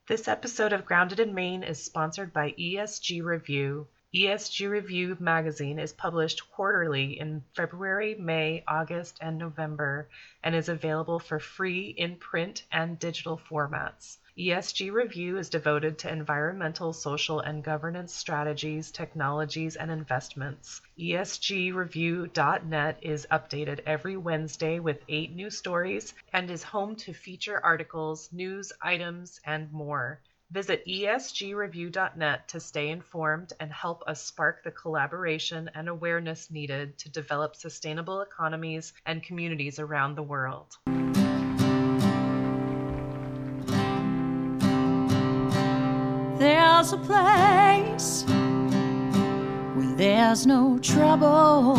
This episode of Grounded in Maine is sponsored by ESG Review. ESG Review magazine is published quarterly in February, May, August, and November, and is available for free in print and digital formats. ESG Review is devoted to environmental, social, and governance strategies, technologies, and investments. ESGreview.net is updated every Wednesday with 8 new stories and is home to feature articles, news items, and more. Visit esgreview.net to stay informed and help us spark the collaboration and awareness needed to develop sustainable economies and communities around the world. There's a place where there's no trouble,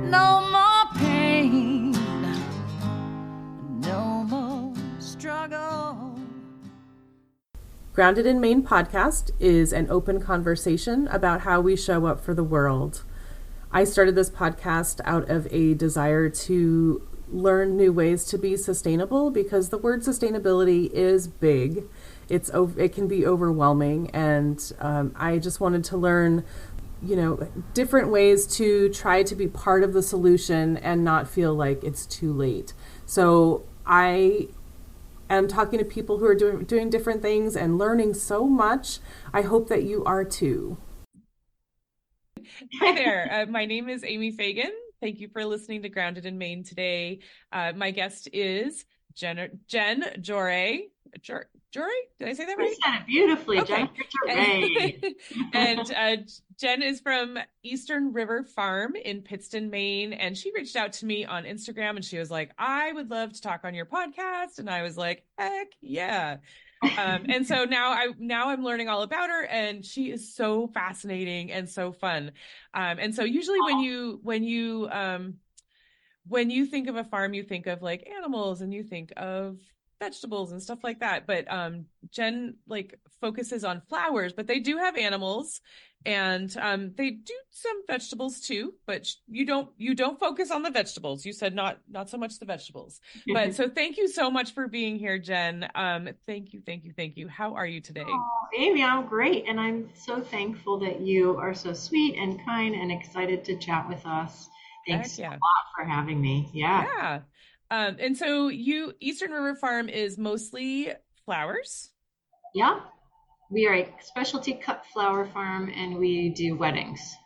no more pain, no more struggle. Grounded in Maine podcast is an open conversation about how we show up for the world. I started this podcast out of a desire to learn new ways to be sustainable because the word sustainability is big. It can be overwhelming, and I just wanted to learn, different ways to try to be part of the solution and not feel like it's too late. So I am talking to people who are doing different things and learning so much. I hope that you are too. Hi there. My name is Amy Fagan. Thank you for listening to Grounded in Maine today. My guest is Jen Joray. Joray? Did I say that right? You said it beautifully, Okay. Jennifer Joray. And Jen is from Eastern River Farm in Pittston, Maine, and she reached out to me on Instagram and she was like, I would love to talk on your podcast. And I was like, heck yeah. And so now I'm learning all about her, and she is so fascinating and so fun. And so usually when you think of a farm, you think of like animals and you think of vegetables and stuff like that. But Jen focuses on flowers, but they do have animals, and they do some vegetables too, but you don't focus on the vegetables. You said not so much the vegetables. But so thank you so much for being here, Jen. Thank you. How are you today? Oh, Amy, I'm great, and I'm so thankful that you are so sweet and kind and excited to chat with us. Thanks a lot for having me. Yeah. And so Eastern River Farm is mostly flowers? Yeah. We are a specialty cut flower farm, and we do weddings.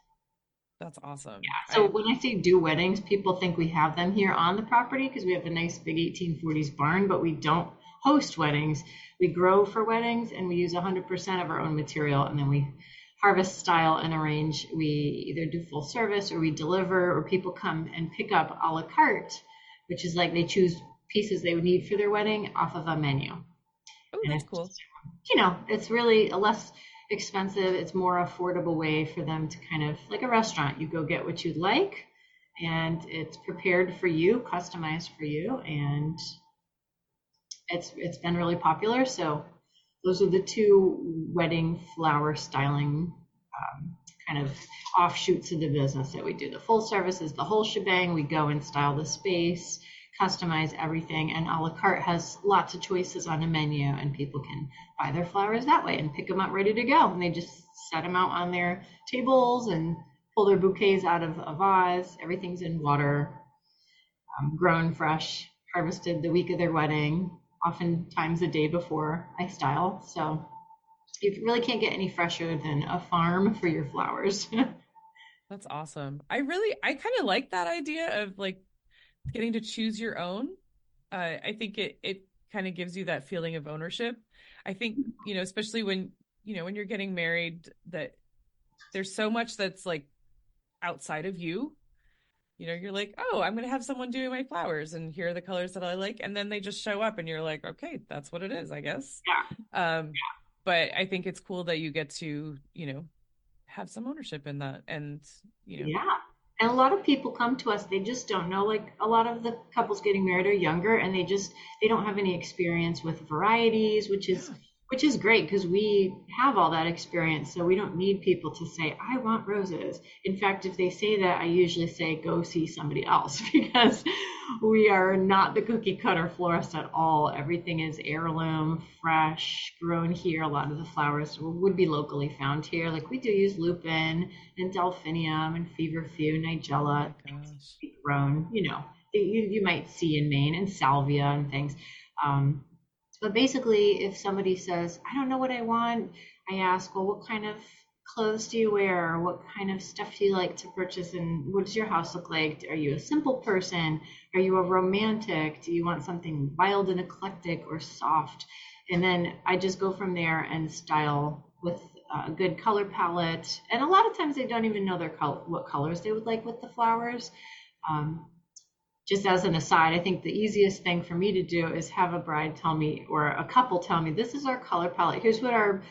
That's awesome. Yeah. So when I say do weddings, people think we have them here on the property because we have a nice big 1840s barn, but we don't host weddings. We grow for weddings, and we use 100% of our own material, and then we harvest, style, and arrange. We either do full service, or we deliver, or people come and pick up a la carte, which is like they choose pieces they would need for their wedding off of a menu. Oh, that's cool. It's really a less expensive, it's more affordable way for them to kind of like a restaurant. You go get what you'd like, and it's prepared for you, customized for you, and it's been really popular. So those are the two wedding flower styling kind of offshoots of the business that we do. The full service is the whole shebang. We go and style the space, customize everything, and a la carte has lots of choices on a menu, and people can buy their flowers that way and pick them up ready to go. And they just set them out on their tables and pull their bouquets out of a vase. Everything's in water, grown fresh, harvested the week of their wedding, oftentimes the day before I style. So you really can't get any fresher than a farm for your flowers. That's awesome. I kind of like that idea of like getting to choose your own. I think it kind of gives you that feeling of ownership. I think, especially when you're getting married, that there's so much that's like outside of you. You're like, oh, I'm going to have someone doing my flowers, and here are the colors that I like. And then they just show up and you're like, okay, that's what it is, I guess. Yeah. But I think it's cool that you get to, have some ownership in that. And, Yeah. And a lot of people come to us, they just don't know, like a lot of the couples getting married are younger, and they don't have any experience with varieties, which which is great because we have all that experience. So we don't need people to say, I want roses. In fact, if they say that, I usually say, go see somebody else because we are not the cookie cutter florist at all. Everything is heirloom, fresh, grown here. A lot of the flowers would be locally found here. Like we do use lupin and delphinium and feverfew, nigella, Gosh. grown, you might see in Maine, and salvia and things. Um, but basically, if somebody says, I don't know what I want, I ask, well, what kind of clothes do you wear? What kind of stuff do you like to purchase? And what does your house look like? Are you a simple person? Are you a romantic? Do you want something wild and eclectic or soft? And then I just go from there and style with a good color palette. And a lot of times they don't even know what colors they would like with the flowers. Um, just as an aside, I think the easiest thing for me to do is have a bride tell me, or a couple tell me, this is our color palette. Here's what our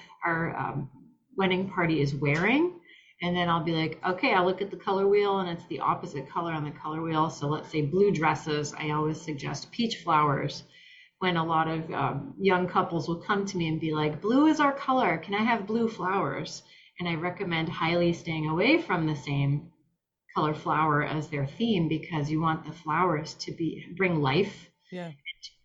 wedding party is wearing. And then I'll be like, okay, I'll look at the color wheel and it's the opposite color on the color wheel. So let's say blue dresses, I always suggest peach flowers. When a lot of young couples will come to me and be like, blue is our color, can I have blue flowers? And I recommend highly staying away from the same color flower as their theme, because you want the flowers to bring life, Yeah.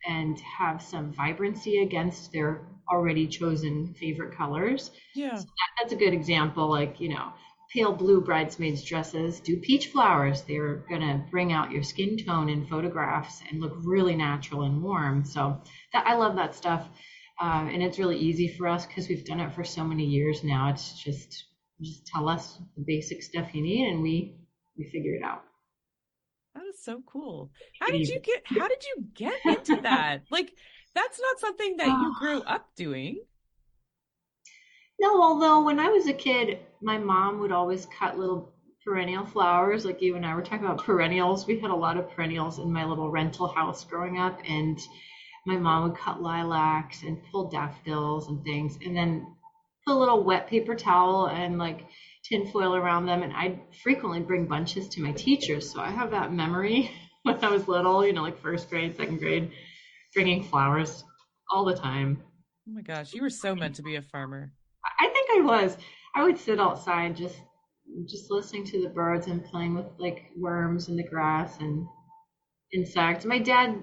and have some vibrancy against their already chosen favorite colors. Yeah. So that's a good example. Like, pale blue bridesmaids dresses do peach flowers. They're gonna bring out your skin tone in photographs and look really natural and warm. So I love that stuff. And it's really easy for us because we've done it for so many years now. It's just tell us the basic stuff you need and we figure it out. That is so cool. How did you get into that? Like, that's not something that you grew up doing. No, although when I was a kid, my mom would always cut little perennial flowers. Like you and I were talking about perennials. We had a lot of perennials in my little rental house growing up, and my mom would cut lilacs and pull daffodils and things, and then put a little wet paper towel and like tin foil around them. And I'd frequently bring bunches to my teachers. So I have that memory when I was little, like first grade, second grade, bringing flowers all the time. Oh my gosh, you were so meant to be a farmer. I think I was. I would sit outside just listening to the birds and playing with like worms in the grass and insects. My dad,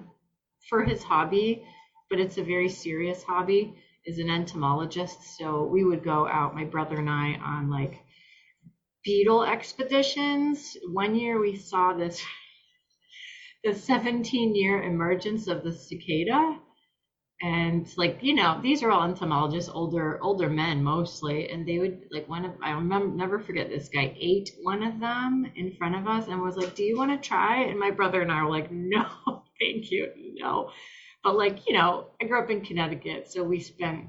for his hobby, but it's a very serious hobby, is an entomologist. So we would go out, my brother and I, on like beetle expeditions. One year we saw the 17-year emergence of the cicada. And like, these are all entomologists, older men mostly, and they would like I remember, never forget, this guy ate one of them in front of us and was like, do you want to try? And my brother and I were like, no, thank you, no. But like, I grew up in Connecticut, so we spent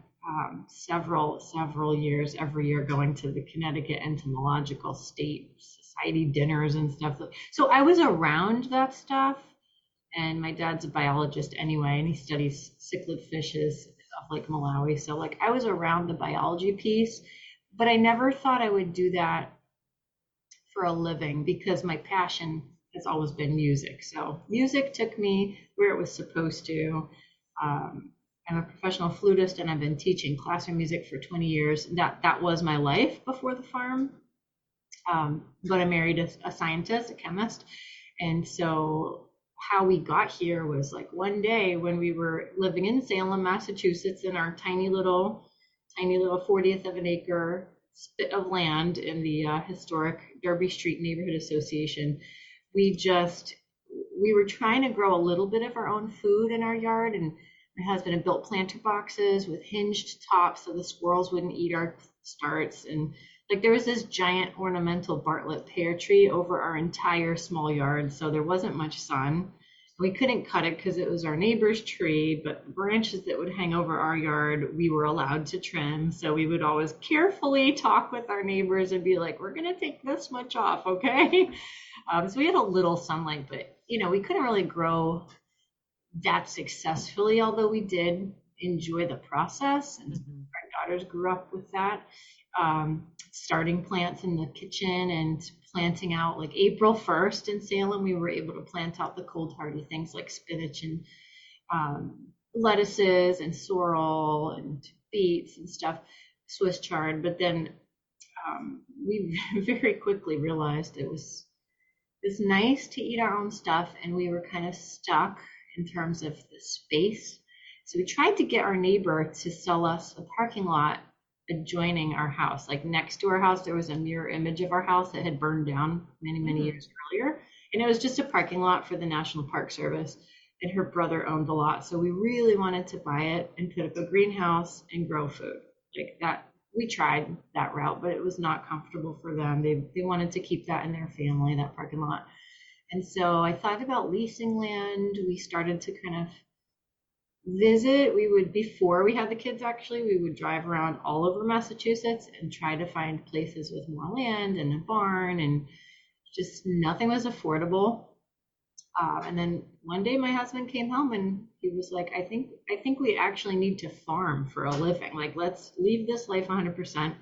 several years every year going to the Connecticut Entomological State Society dinners and stuff. So I was around that stuff. And my dad's a biologist anyway, and he studies cichlid fishes off Lake Malawi. So like I was around the biology piece, but I never thought I would do that for a living because my passion has always been music. So music took me where it was supposed to. I'm a professional flutist, and I've been teaching classroom music for 20 years. That was my life before the farm. But I married a scientist, a chemist, and so how we got here was like one day when we were living in Salem, Massachusetts, in our tiny little 40th of an acre spit of land in the historic Derby Street Neighborhood Association. We were trying to grow a little bit of our own food in our yard, and my husband had built planter boxes with hinged tops so the squirrels wouldn't eat our starts. And like there was this giant ornamental Bartlett pear tree over our entire small yard, so there wasn't much sun. We couldn't cut it because it was our neighbor's tree, but branches that would hang over our yard, we were allowed to trim. So we would always carefully talk with our neighbors and be like, we're going to take this much off, okay? So we had a little sunlight, but we couldn't really grow that successfully, although we did enjoy the process, and our daughters grew up with that. Starting plants in the kitchen and planting out like April 1st in Salem, we were able to plant out the cold hardy things like spinach and lettuces and sorrel and beets and stuff, Swiss chard. But then we very quickly realized it's nice to eat our own stuff, and we were kind of stuck in terms of the space. So we tried to get our neighbor to sell us a parking lot adjoining our house. Like next to our house, there was a mirror image of our house that had burned down many years earlier. And it was just a parking lot for the National Park Service. And her brother owned the lot. So we really wanted to buy it and put up a greenhouse and grow food. Like that, we tried that route, but it was not comfortable for them. They wanted to keep that in their family, that parking lot. And so I thought about leasing land. We started to kind of visit. Before we had the kids, actually, we would drive around all over Massachusetts and try to find places with more land and a barn, and just nothing was affordable. And then one day my husband came home and he was like, I think we actually need to farm for a living. Like, let's leave this life 100%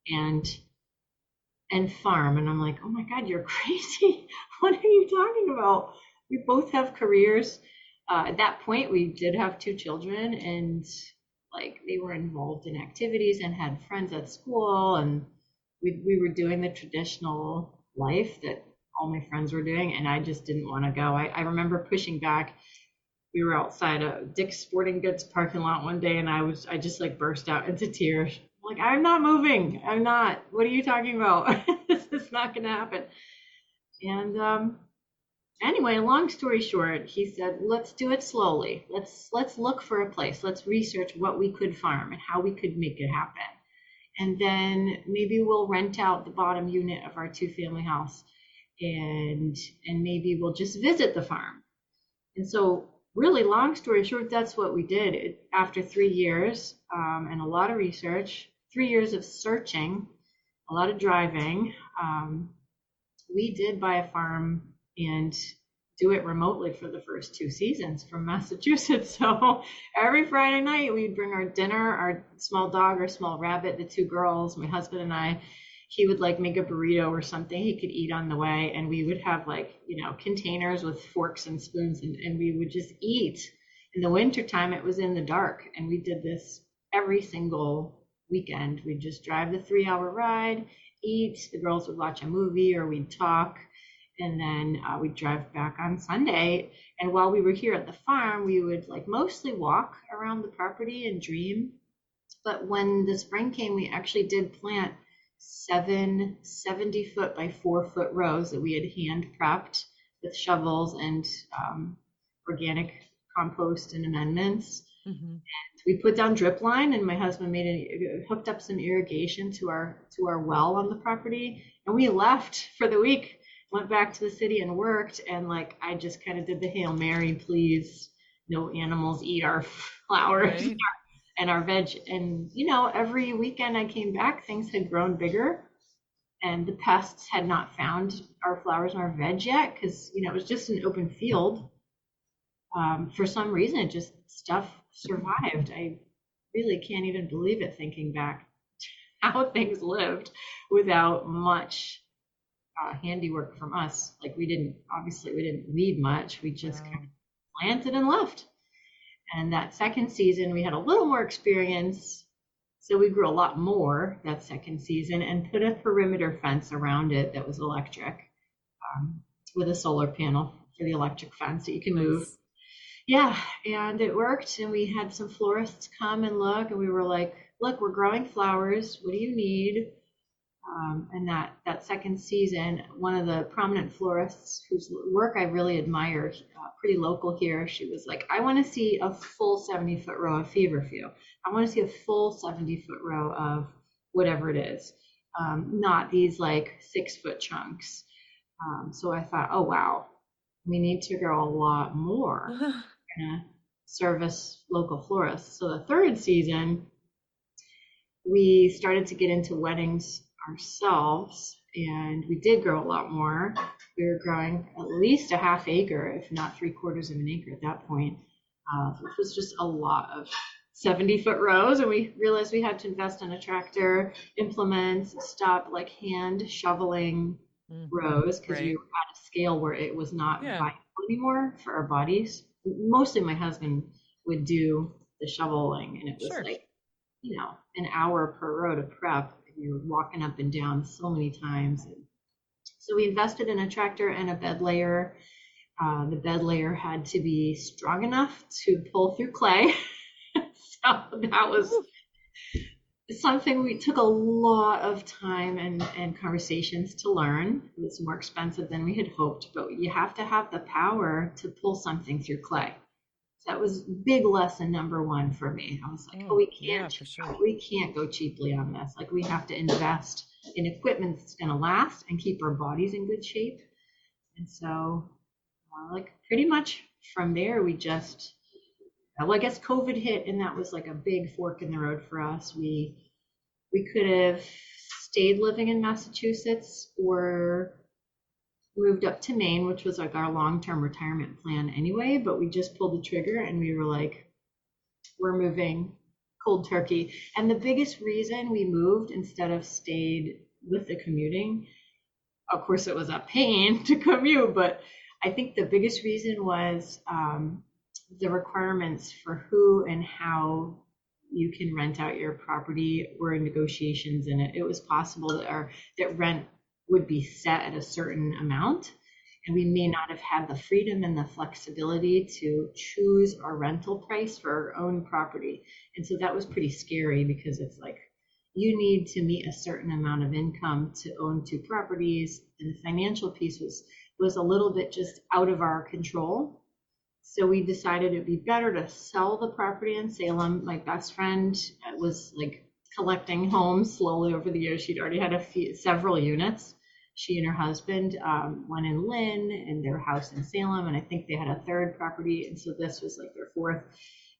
and farm. And I'm like, oh my God, you're crazy. What are you talking about? We both have careers. At that point, we did have 2 children, and like they were involved in activities and had friends at school, and we were doing the traditional life that all my friends were doing, and I just didn't want to go. I remember pushing back. We were outside a Dick's Sporting Goods parking lot one day, and I just like burst out into tears. I'm like, I'm not moving. I'm not. What are you talking about? This is not going to happen. And anyway, long story short, he said, let's do it slowly. Let's look for a place. Let's research what we could farm and how we could make it happen. And then maybe we'll rent out the bottom unit of our 2-family house, and maybe we'll just visit the farm. And so really, long story short, that's what we did. After 3 years and a lot of research, 3 years of searching, a lot of driving, we did buy a farm and do it remotely for the first 2 seasons from Massachusetts. So every Friday night we'd bring our dinner, our small dog, our small rabbit, the 2 girls, my husband and I. He would like make a burrito or something he could eat on the way, and we would have like, containers with forks and spoons, and we would just eat. In the wintertime, it was in the dark, and we did this every single weekend. We'd just drive the 3-hour ride, eat, the girls would watch a movie or we'd talk, and then we'd drive back on Sunday. And while we were here at the farm, we would like mostly walk around the property and dream. But when the spring came, we actually did plant 7 70-foot by 4-foot rows that we had hand prepped with shovels and organic compost and amendments. And we put down drip line, and my husband hooked up some irrigation to our well on the property, and we left for the week, went back to the city and worked. And like I just kind of did the Hail Mary, please no animals eat our flowers. Right. And our veg. And, every weekend I came back, things had grown bigger, and the pests had not found our flowers and our veg yet, because, it was just an open field. For some reason, it just stuff survived. I really can't even believe it, thinking back how things lived without much handiwork from us. Like we didn't weed much. We just kind of planted and left. And that second season, we had a little more experience. So we grew a lot more that second season and put a perimeter fence around it that was electric, with a solar panel for the electric fence that you can move. Yeah, and it worked. And we had some florists come and look, and we were like, look, we're growing flowers. What do you need? And that second season, one of the prominent florists whose work I really admire, pretty local here, she was like, I want to see a full 70-foot row of feverfew. I want to see a full 70-foot row of whatever it is, not these like 6-foot chunks. So I thought, oh, wow, we need to grow a lot more and service local florists. So the third season, we started to get into weddings ourselves, and we did grow a lot more. We were growing at least a half acre, if not 3/4 of an acre at that point, which was just a lot of 70-foot rows. And we realized we had to invest in a tractor, implements, stop like hand shoveling rows, because we were at a scale where it was not viable anymore for our bodies. Mostly my husband would do the shoveling, and it was like an hour per row to prep. You're walking up and down so many times. And so we invested in a tractor and a bed layer. The bed layer had to be strong enough to pull through clay. So that was something we took a lot of time and conversations to learn. It was more expensive than we had hoped, but you have to have the power to pull something through clay. So that was big lesson number one for me. I was like, oh, Yeah, for sure. we can't go cheaply on this. Like, we have to invest in equipment that's going to last and keep our bodies in good shape. And so, like, pretty much from there, we just, well, I guess COVID hit, and that was like a big fork in the road for us. We could have stayed living in Massachusetts or moved up to Maine, which was like our long-term retirement plan anyway, but we just pulled the trigger and we were like, we're moving cold turkey. And the biggest reason we moved instead of stayed with the commuting, of course it was a pain to commute, but I think the biggest reason was the requirements for who and how you can rent out your property were in negotiations, and it was possible that rent would be set at a certain amount, and we may not have had the freedom and the flexibility to choose our rental price for our own property. And so that was pretty scary, because it's like, you need to meet a certain amount of income to own two properties, and the financial piece was a little bit just out of our control. So we decided it'd be better to sell the property in Salem. My best friend was like collecting homes slowly over the years. She'd already had several units. She and her husband, one in Lynn and their house in Salem, and I think they had a third property, and so this was like their fourth.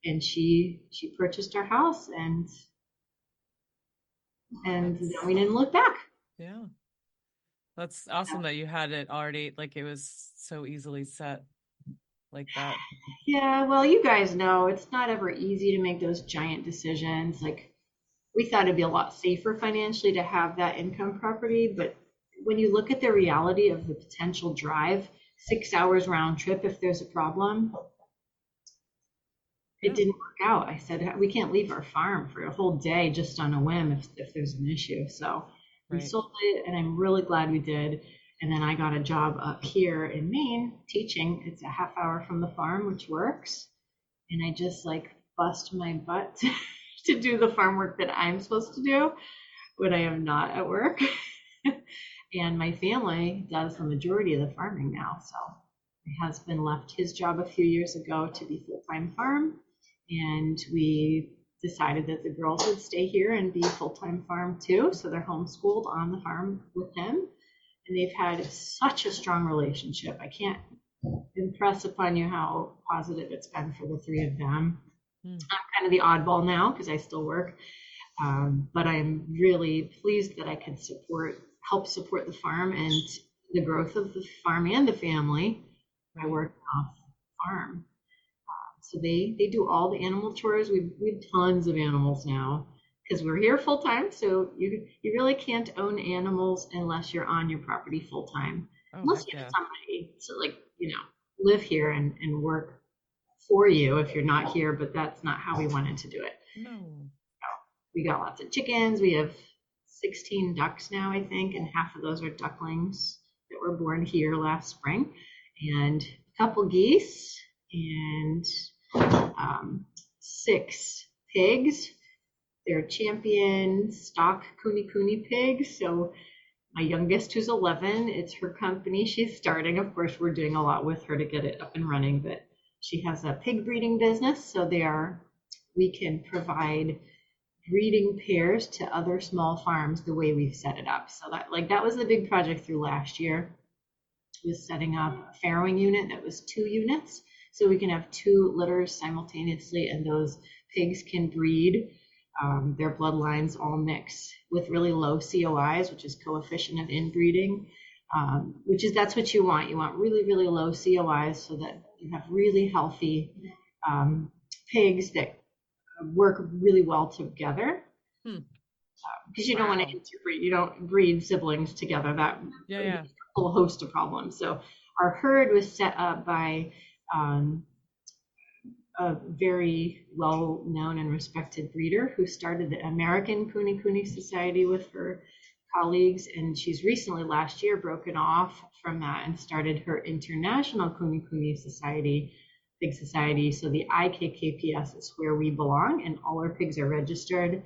And she purchased our house, and then we didn't look back. Yeah. That's awesome that you had it already, like it was so easily set like that. Yeah, well, you guys know it's not ever easy to make those giant decisions. Like, we thought it'd be a lot safer financially to have that income property, but when you look at the reality of the potential drive, 6 hours round trip if there's a problem, it didn't work out. I said, we can't leave our farm for a whole day just on a whim if there's an issue. So we sold it, and I'm really glad we did. And then I got a job up here in Maine teaching. It's a half hour from the farm, which works. And I just like bust my butt to do the farm work that I'm supposed to do when I am not at work. And my family does the majority of the farming now. So my husband left his job a few years ago to be full-time farm. And we decided that the girls would stay here and be full-time farm too. So they're homeschooled on the farm with him. And they've had such a strong relationship. I can't impress upon you how positive it's been for the three of them. I'm kind of the oddball now because I still work, but I'm really pleased that I can help support the farm and the growth of the farm and the family by working off farm. So they do all the animal chores. We have tons of animals now, because we're here full time. So you really can't own animals unless you're on your property full time. Unless you have somebody to live here and work for you if you're not here, but that's not how we wanted to do it. No. So we got lots of chickens. We have 16 ducks now, I think, and half of those are ducklings that were born here last spring, and a couple geese, and 6 pigs. They're champion stock Kuni pigs. So my youngest, who's 11, it's her company. She's starting. Of course, we're doing a lot with her to get it up and running, but she has a pig breeding business. So we can provide breeding pairs to other small farms the way we've set it up. So that was the big project through last year, was setting up a farrowing unit that was 2 units. So we can have 2 litters simultaneously, and those pigs can breed. Their bloodlines all mix with really low COIs, which is coefficient of inbreeding, that's what you want. You want really, really low COIs so that you have really healthy pigs that work really well together. Because you don't want to interbreed. You don't breed siblings together. That a whole host of problems. So our herd was set up by a very well known and respected breeder who started the American Kune Kune Society with her colleagues, and she's recently last year broken off from that and started her International Kune Kune Society, Pig Society. So the IKKPS is where we belong, and all our pigs are registered.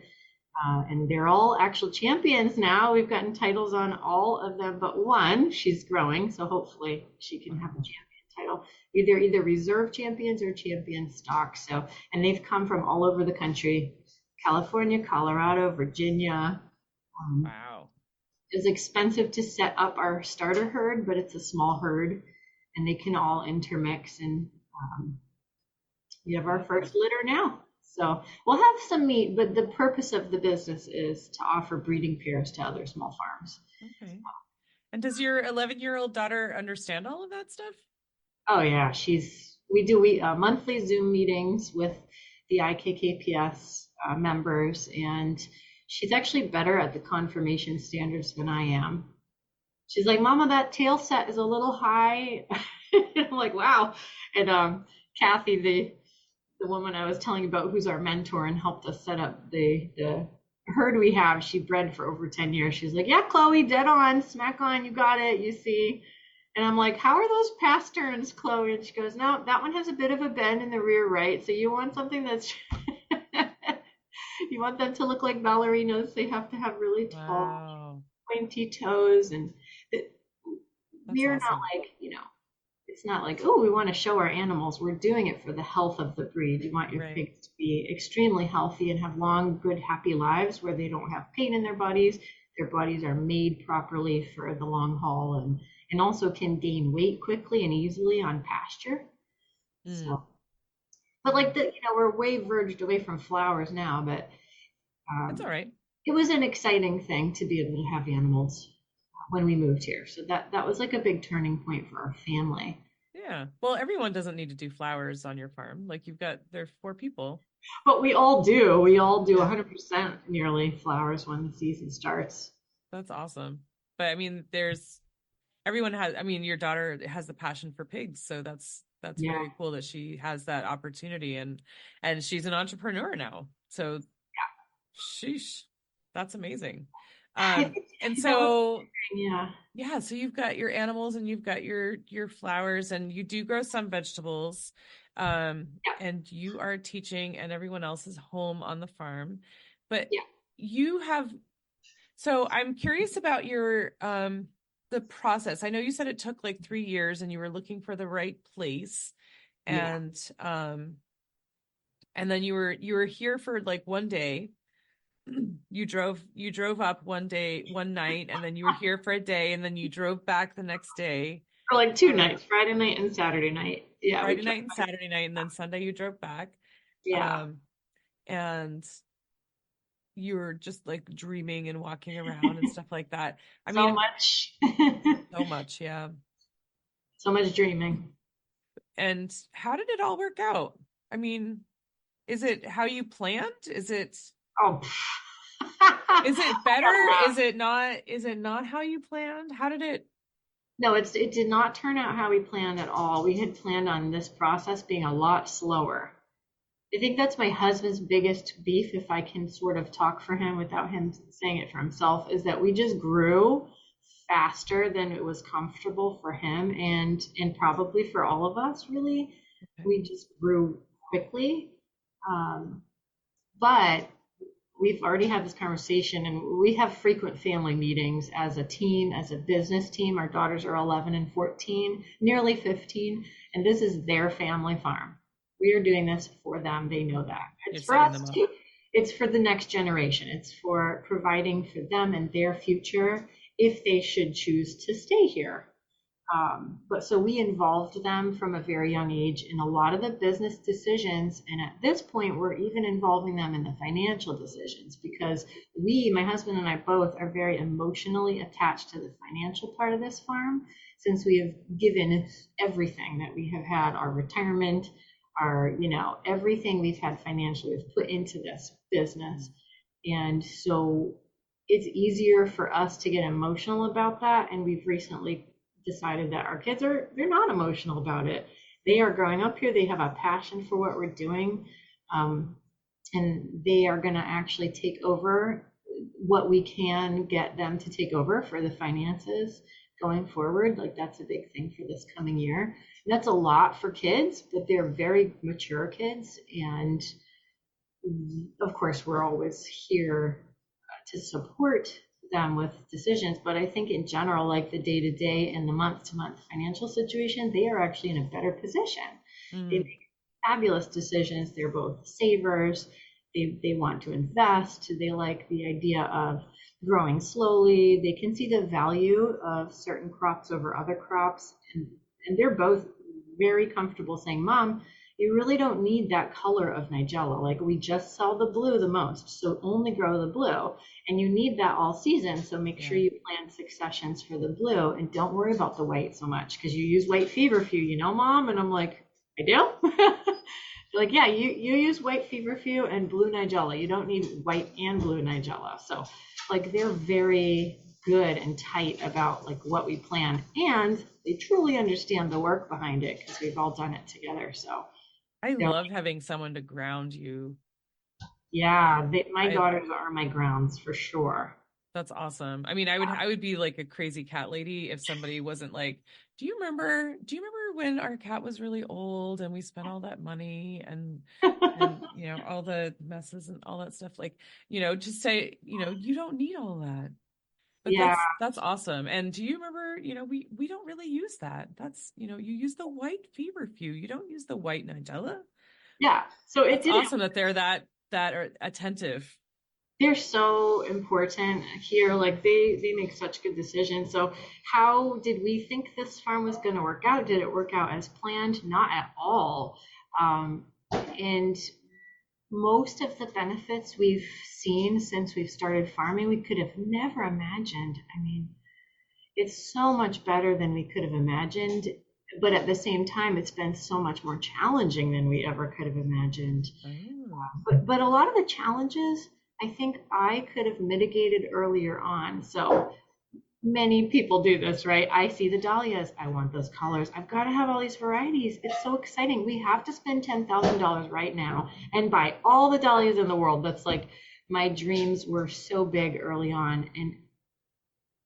And they're all actual champions now. We've gotten titles on all of them but one. She's growing, so hopefully she can have a champion title. Either reserve champions or champion stock. So, and they've come from all over the country: California, Colorado, Virginia. Wow. It's expensive to set up our starter herd, but it's a small herd, and they can all intermix. And we have our first litter now. So we'll have some meat, but the purpose of the business is to offer breeding pairs to other small farms. Okay. And does your 11-year-old daughter understand all of that stuff? Oh yeah, we do monthly Zoom meetings with the IKKPS members, and she's actually better at the conformation standards than I am. She's like, Mama, that tail set is a little high. I'm like, wow. And Kathy, the woman I was telling you about, who's our mentor and helped us set up the herd we have, she bred for over 10 years. She's like, yeah, Chloe, dead on, smack on, you got it, you see. And I'm like, how are those pasterns, Chloe? And she goes, no, that one has a bit of a bend in the rear right. So you want something that's, you want them to look like ballerinas. They have to have really tall, pointy toes. And we're awesome. Not like, it's not like, oh, we want to show our animals. We're doing it for the health of the breed. You want your pigs to be extremely healthy and have long, good, happy lives where they don't have pain in their bodies. Their bodies are made properly for the long haul, and also can gain weight quickly and easily on pasture. So, but like we're way verged away from flowers now, but that's all right. It was an exciting thing to be able to have animals when we moved here. So that was like a big turning point for our family. Yeah. Well, everyone doesn't need to do flowers on your farm. Like there are 4 people. But we all do. We all do 100% nearly flowers when the season starts. That's awesome. But I mean, your daughter has the passion for pigs. So that's very cool that she has that opportunity, and she's an entrepreneur now. So sheesh, that's amazing. And so so you've got your animals and you've got your flowers, and you do grow some vegetables, and you are teaching, and everyone else is home on the farm, but so I'm curious about your the process. I know you said it took like 3 years and you were looking for the right place, and then you were here for like one day. You drove up one night, and then you were here for a day, and then you drove back the next day. For like 2 nights, Friday night and Saturday night. Yeah. Friday night and Saturday night, and then Sunday you drove back. Yeah. And you were just like dreaming and walking around and stuff like that. So much. So much, yeah. So much dreaming. And how did it all work out? I mean, is it how you planned? Is it is it better? Is it not how you planned? How did it? No, it did not turn out how we planned at all. We had planned on this process being a lot slower. I think that's my husband's biggest beef, if I can sort of talk for him without him saying it for himself, is that we just grew faster than it was comfortable for him and probably for all of us, really. Okay. We just grew quickly. But we've already had this conversation, and we have frequent family meetings as a team, as a business team. Our daughters are 11 and 14, nearly 15, and this is their family farm. We are doing this for them. They know that. It's for us too. It's for the next generation. It's for providing for them and their future if they should choose to stay here. But so we involved them from a very young age in a lot of the business decisions. And at this point, we're even involving them in the financial decisions, because my husband and I both, are very emotionally attached to the financial part of this farm, since we have given everything that we have had, our retirement, our, everything we've had financially, we've put into this business. And so it's easier for us to get emotional about that. And we've recently decided that our kids they're not emotional about it. they are growing up here. They have a passion for what we're doing. Um, and they are going to actually take over what we can get them to take over for the finances going forward. Like that's a big thing for this coming year. And that's a lot for kids, but they're very mature kids. And of course, we're always here to support them with decisions. But I think in general, like the day to day and the month to month financial situation, they are actually in a better position. They Mm. make fabulous decisions. They're both savers. They want to invest. They like the idea of growing slowly. They can see the value of certain crops over other crops. And they're both very comfortable saying, Mom, you really don't need that color of Nigella. Like we just sell the blue the most, so only grow the blue. And you need that all season, so make sure Yeah. you plan successions for the blue and don't worry about the white so much because you use white feverfew, Mom? And I'm like, I do? They're like, yeah, you use white feverfew and blue Nigella. You don't need white and blue Nigella. So like they're very good and tight about like what we plan, and they truly understand the work behind it because we've all done it together. So I they're love having someone to ground you. yeah, my I daughters are my grounds for sure. That's awesome. I mean, I would be like a crazy cat lady if somebody wasn't like, do you remember when our cat was really old and we spent all that money and all the messes and all that stuff, like, just say, you don't need all that. But Yeah, that's awesome. And do you remember, we don't really use that. That's, you use the white feverfew. You don't use the white Nigella. yeah. So it That's didn't. awesome that they're that are attentive. They're so important here. Like they make such good decisions. So how did we think this farm was going to work out? Did it work out as planned? Not at all. And most of the benefits we've seen since we've started farming, we could have never imagined. I mean, it's so much better than we could have imagined. But at the same time, it's been so much more challenging than we ever could have imagined. Oh. But a lot of the challenges, I think I could have mitigated earlier on. So many people do this, right? I see the dahlias. I want those colors. I've got to have all these varieties. It's so exciting. We have to spend $10,000 right now and buy all the dahlias in the world. That's like my dreams were so big early on. And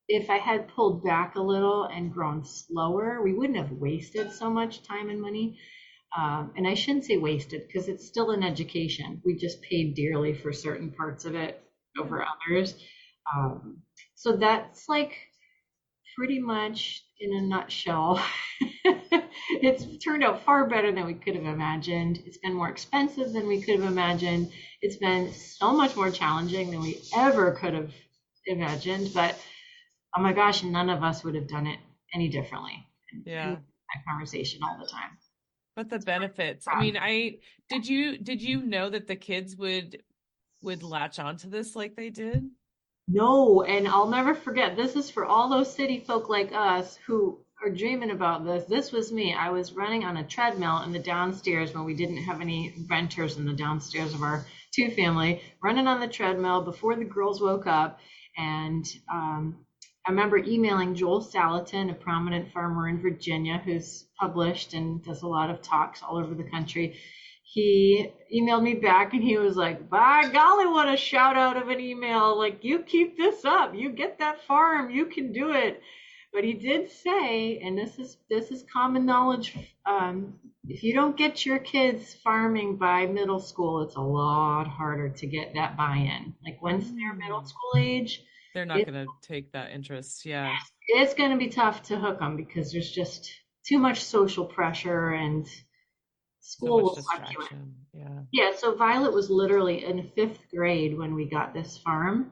if I had pulled back a little and grown slower, we wouldn't have wasted so much time and money. And I shouldn't say wasted because it's still an education. We just paid dearly for certain parts of it over others. Um, so that's like pretty much in a nutshell. It's turned out far better than we could have imagined. It's been more expensive than we could have imagined. It's been so much more challenging than we ever could have imagined. But oh my gosh, none of us would have done it any differently. And Yeah. that conversation all the time. But the benefits. I mean, did you know that the kids would latch onto this like they did? No, and I'll never forget. This is for all those city folk like us who are dreaming about this. This was me. I was running on a treadmill in the downstairs when we didn't have any renters in the downstairs of our two family, running on the treadmill before the girls woke up. And I remember emailing Joel Salatin, a prominent farmer in Virginia who's published and does a lot of talks all over the country. He emailed me back and he was like, by golly, what a shout out of an email. Like, you keep this up, you get that farm, you can do it. But he did say, and this is common knowledge, if you don't get your kids farming by middle school, it's a lot harder to get that buy-in. Like once they're middle school age, They're not going to take that interest. Yeah. it's going to be tough to hook them because there's just too much social pressure and So school much will suck you in. distraction. Yeah. Yeah, so Violet was literally in fifth grade when we got this farm.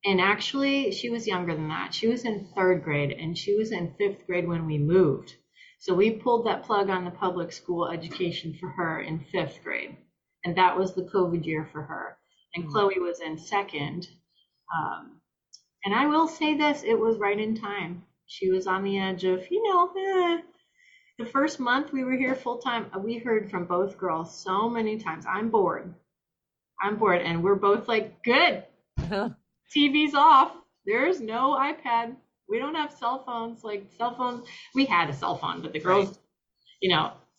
And actually, she was younger than that. She was in third grade and she was in fifth grade when we moved. So we pulled that plug on the public school education for her in fifth grade. And that was the COVID year for her. And Chloe was in second. And I will say this, it was right in time. She was on the edge of, the first month we were here full time, we heard from both girls so many times, I'm bored. And we're both like, good, TV's off. There's no iPad. We don't have cell phones. Like cell phones, we had a cell phone, but the girls,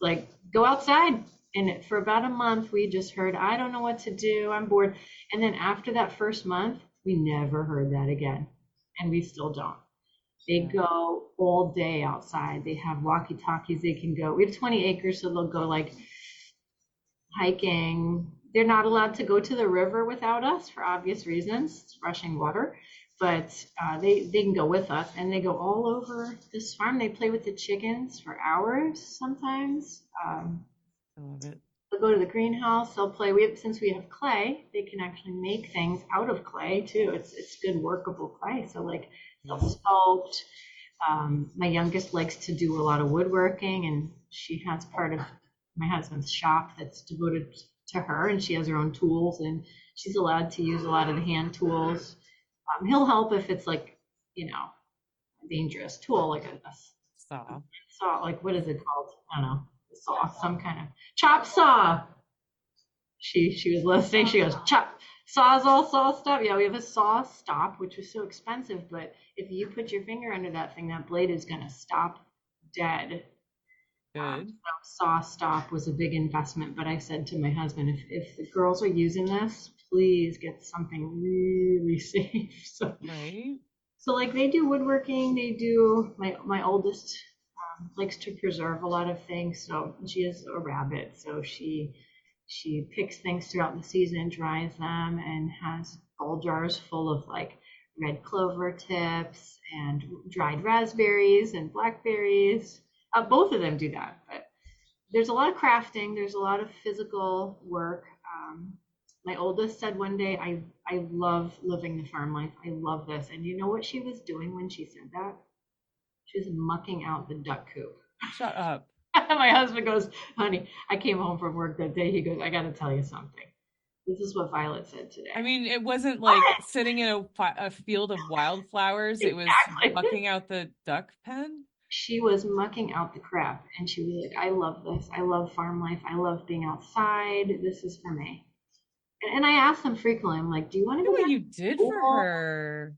like go outside. And for about a month, we just heard, I don't know what to do. I'm bored. And then after that first month, we never heard that again. And we still don't. They go all day outside. They have walkie-talkies. They can go. We have 20 acres, so they'll go like hiking. They're not allowed to go to the river without us for obvious reasons. It's rushing water. But they can go with us, and they go all over this farm. They play with the chickens for hours sometimes. I love it. They'll go to the greenhouse. They'll play. Since we have clay, they can actually make things out of clay too. It's good workable clay. So like they'll sculpt. My youngest likes to do a lot of woodworking, and she has part of my husband's shop that's devoted to her, and she has her own tools, and she's allowed to use a lot of the hand tools. He'll help if it's like, a dangerous tool, like a saw, like what is it called? I don't know, a saw, some kind of chop saw. She was listening. She goes, chop sawzall saw stop. Yeah, we have a saw stop, which was so expensive, but if you put your finger under that thing, that blade is gonna stop dead. Good. Saw stop was a big investment, but I said to my husband, if the girls are using this, please get something really safe. Right. So like they do woodworking, they do, my oldest likes to preserve a lot of things. So she is a rabbit, so she picks things throughout the season, dries them, and has gold jars full of like red clover tips and dried raspberries and blackberries. Both of them do that, but there's a lot of crafting. There's a lot of physical work. My oldest said one day, I love living the farm life. I love this. And you know what she was doing when she said that? She was mucking out the duck coop. Shut up. My husband goes, honey, I came home from work that day. He goes, I got to tell you something. This is what Violet said today. I mean, it wasn't like sitting in a field of wildflowers. It was mucking out the duck pen. She was mucking out the crap, and she was like, I love this. I love farm life. I love being outside. This is for me. And I ask them frequently, I'm like, do you want to Look go what back you to did school? for her.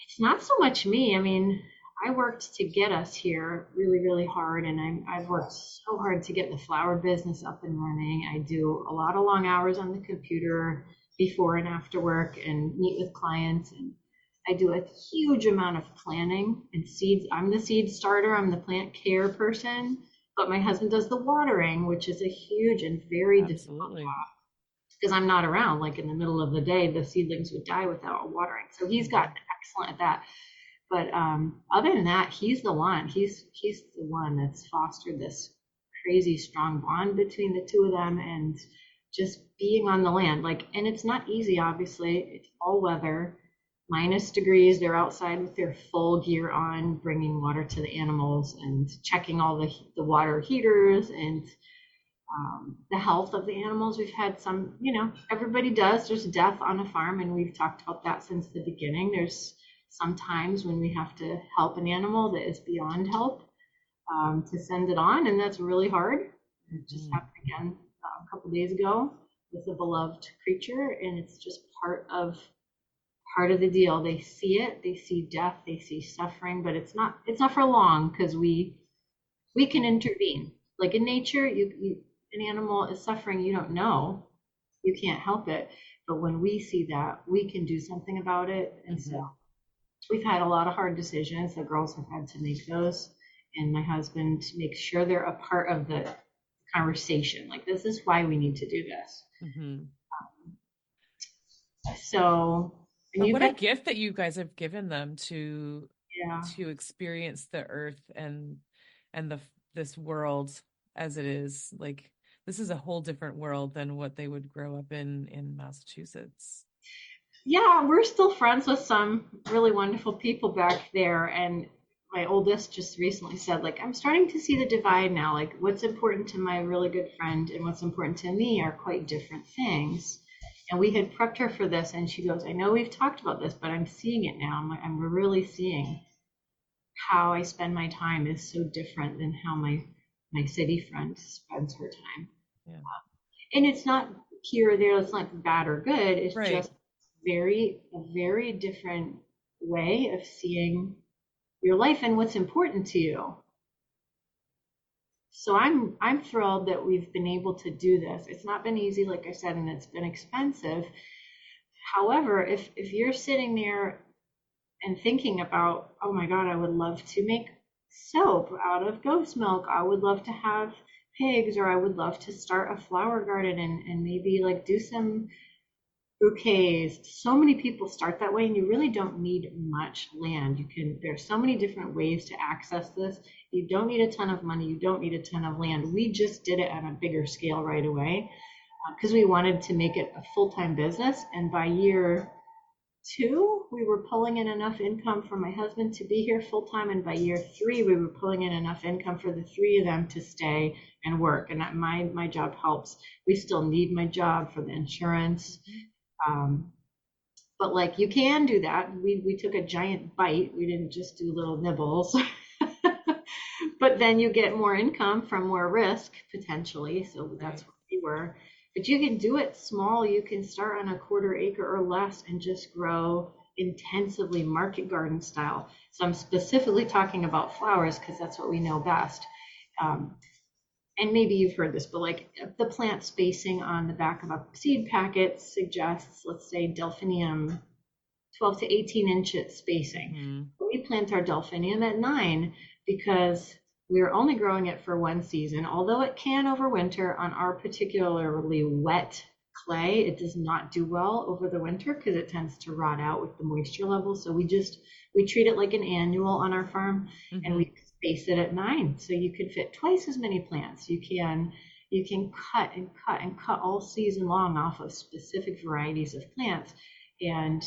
It's not so much me. I mean, I worked to get us here really, really hard, and I've worked so hard to get the flower business up and running. I do a lot of long hours on the computer before and after work and meet with clients, and I do a huge amount of planning and seeds. I'm the seed starter, I'm the plant care person, but my husband does the watering, which is a huge and very difficult job because I'm not around. Like in the middle of the day, the seedlings would die without watering. So he's got excellent at that. But other than that, he's the one. He's the one that's fostered this crazy strong bond between the two of them, and just being on the land. Like, and it's not easy. Obviously, it's all weather, -degrees. They're outside with their full gear on, bringing water to the animals and checking all the water heaters and the health of the animals. We've had some, everybody does. There's death on a farm, and we've talked about that since the beginning. There's sometimes when we have to help an animal that is beyond help, to send it on, and that's really hard. It just happened again a couple days ago with a beloved creature, and it's just part of the deal. They see it, they see death, they see suffering, but it's not for long, because we can intervene. Like in nature, an animal is suffering, you don't know, you can't help it, but when we see that, we can do something about it. And so we've had a lot of hard decisions. The girls have had to make those, and my husband makes sure they're a part of the conversation. Like, this is why we need to do this. So, and what a gift that you guys have given them to experience the earth and this world as it is. Like, this is a whole different world than what they would grow up in Massachusetts. Yeah, we're still friends with some really wonderful people back there. And my oldest just recently said, like, I'm starting to see the divide now. Like, what's important to my really good friend and what's important to me are quite different things. And we had prepped her for this, and she goes, I know we've talked about this, but I'm seeing it now. I'm really seeing how I spend my time is so different than how my city friend spends her time. Yeah. And it's not here or there, it's not bad or good. It's just a very different way of seeing your life and what's important to you. So I'm thrilled that we've been able to do this. It's not been easy, like I said, and it's been expensive. However, if you're sitting there and thinking about, oh my God, I would love to make soap out of goat's milk. I would love to have pigs, or I would love to start a flower garden and maybe like do some bouquets. So many people start that way, and you really don't need much land. There's so many different ways to access this. You don't need a ton of money. You don't need a ton of land. We just did it on a bigger scale right away because we wanted to make it a full-time business. And by year 2, we were pulling in enough income for my husband to be here full-time. And by year 3, we were pulling in enough income for the 3 of them to stay and work. And my job helps. We still need my job for the insurance. But like, you can do that. We took a giant bite. We didn't just do little nibbles. But then you get more income from more risk potentially. So that's what we were. But you can do it small. You can start on a 1/4 acre or less and just grow intensively market garden style. So I'm specifically talking about flowers because that's what we know best. And maybe you've heard this, but like the plant spacing on the back of a seed packet suggests, let's say, delphinium 12 to 18 inch spacing. Mm-hmm. We plant our delphinium at 9 because we're only growing it for 1 season. Although it can overwinter on our particularly wet clay, it does not do well over the winter because it tends to rot out with the moisture level. So we treat it like an annual on our farm, mm-hmm. and we space it at 9. So you could fit twice as many plants. You can cut and cut and cut all season long off of specific varieties of plants. And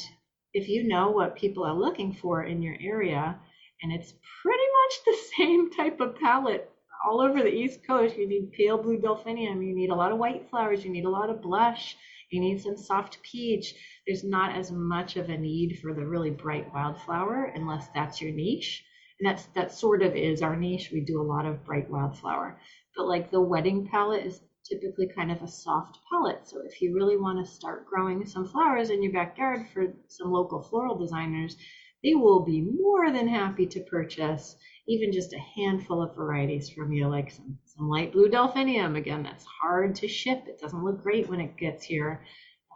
if you know what people are looking for in your area, and it's pretty much the same type of palette all over the East Coast. You need pale blue delphinium, you need a lot of white flowers, you need a lot of blush, you need some soft peach. There's not as much of a need for the really bright wildflower unless that's your niche. And that sort of is our niche. We do a lot of bright wildflower. But like the wedding palette is typically kind of a soft palette. So if you really want to start growing some flowers in your backyard for some local floral designers, they will be more than happy to purchase even just a handful of varieties from you, like some light blue delphinium. Again, that's hard to ship. It doesn't look great when it gets here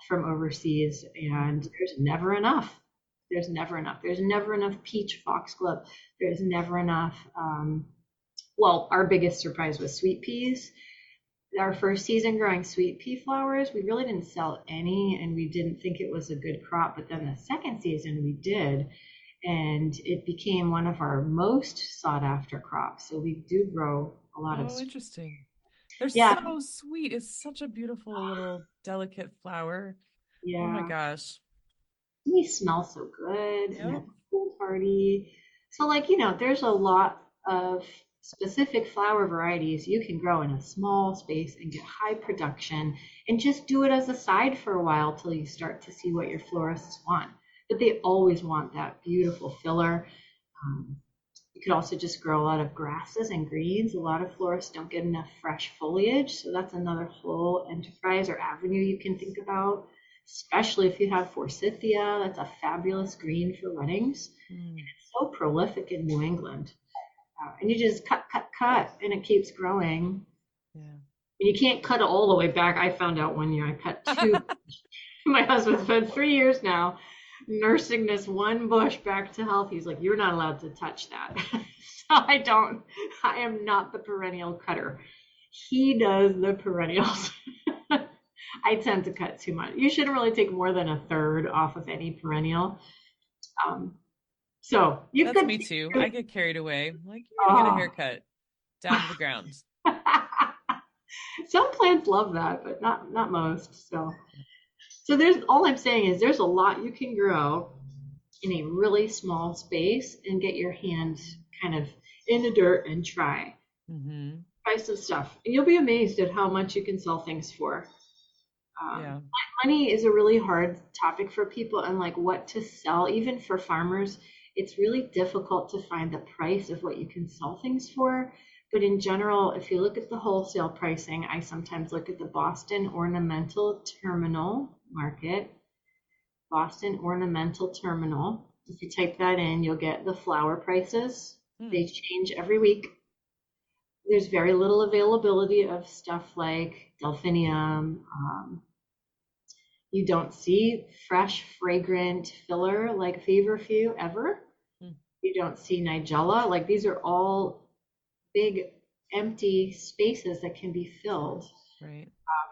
from overseas, and there's never enough. There's never enough peach foxglove. There's never enough. Well, our biggest surprise was sweet peas. Our first season growing sweet pea flowers, we really didn't sell any, and we didn't think it was a good crop. But then the second season we did, and it became one of our most sought after crops. So we do grow a lot of. Oh, interesting. They're so sweet. It's such a beautiful little delicate flower. Yeah. Oh my gosh. They smell so good. Yep. And they're cool party. So like, there's a lot of specific flower varieties you can grow in a small space and get high production, and just do it as a side for a while till you start to see what your florists want. But they always want that beautiful filler. You could also just grow a lot of grasses and greens. A lot of florists don't get enough fresh foliage, so that's another whole enterprise or avenue you can think about, especially if you have forsythia. That's a fabulous green for weddings. It's so prolific in New England. And you just cut, and it keeps growing. Yeah. You can't cut it all the way back. I found out one year I cut 2. My husband's been 3 years now nursing this one bush back to health. He's like, you're not allowed to touch that. So I am not the perennial cutter. He does the perennials. I tend to cut too much. You shouldn't really take more than 1/3 off of any perennial. So that's me too. I get carried away. I'm like, you're gonna get a haircut down to the ground. Some plants love that, but not most. So all I'm saying is there's a lot you can grow in a really small space and get your hands kind of in the dirt and try. Mm-hmm. Try some stuff. And you'll be amazed at how much you can sell things for. Money is a really hard topic for people, and like what to sell, even for farmers, it's really difficult to find the price of what you can sell things for. But in general, if you look at the wholesale pricing, I sometimes look at the Boston Ornamental Terminal market. Boston Ornamental Terminal. If you type that in, you'll get the flower prices. Hmm. They change every week. There's very little availability of stuff like delphinium. You don't see fresh, fragrant filler like feverfew ever. Hmm. You don't see nigella. Like these are all big empty spaces that can be filled Right.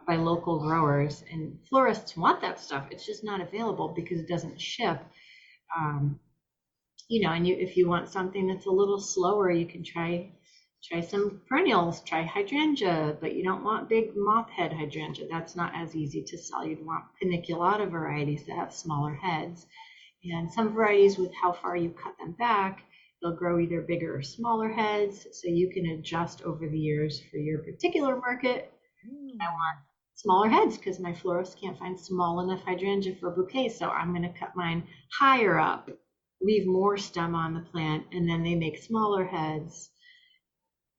by local growers. And florists want that stuff. It's just not available because it doesn't ship. Um, and if you want something that's a little slower, you can try some perennials, try hydrangea, but you don't want big mop head hydrangea. That's not as easy to sell. You'd want paniculata varieties that have smaller heads. And some varieties, with how far you cut them back, they'll grow either bigger or smaller heads, so you can adjust over the years for your particular market. I want smaller heads because my florist can't find small enough hydrangea for bouquets, so I'm going to cut mine higher up, leave more stem on the plant, and then they make smaller heads.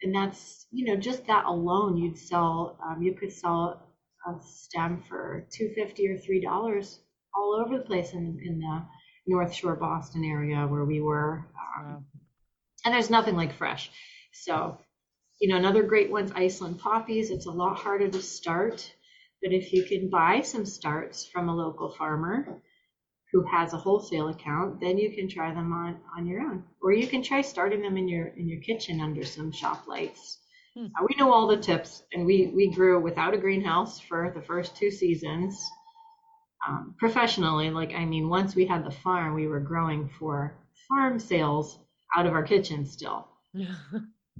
And that's, just that alone, you could sell a stem for $2.50 or $3 all over the place in the North Shore Boston area where we were. Wow. And there's nothing like fresh. So, another great one's Iceland poppies. It's a lot harder to start, but if you can buy some starts from a local farmer who has a wholesale account, then you can try them on your own, or you can try starting them in your kitchen under some shop lights. We know all the tips, and we grew without a greenhouse for the first 2 seasons. Professionally, once we had the farm, we were growing for farm sales out of our kitchen still.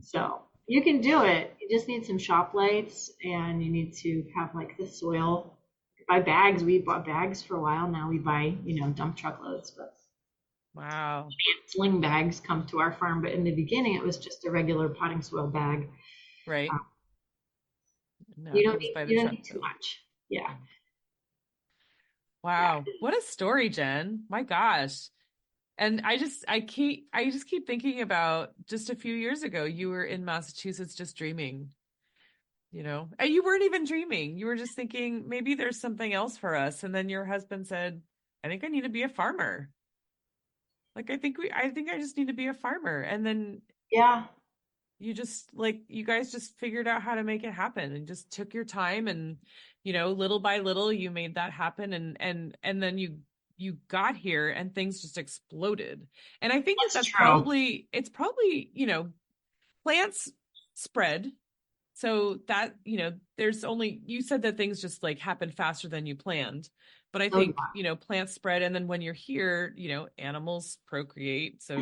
So you can do it. You just need some shop lights, and you need to have the soil. Buy bags. We bought bags for a while. Now we buy, dump truckloads. But Wow. sling bags come to our farm. But in the beginning, it was just a regular potting soil bag. Right. No, You it don't comes need, by the you don't truck, need too though. much. Yeah. Wow. What a story, Jen. My gosh. And I just keep thinking about just a few years ago, you were in Massachusetts just dreaming, and you weren't even dreaming. You were just thinking maybe there's something else for us. And then your husband said, I think I need to be a farmer. I think I just need to be a farmer. And then Yeah. you guys just figured out how to make it happen and just took your time, and little by little you made that happen, and then you got here and things just exploded. And I think that's true. probably plants spread, so that there's only, you said that things just happen faster than you planned, but I think plants spread, and then when you're here, animals procreate, so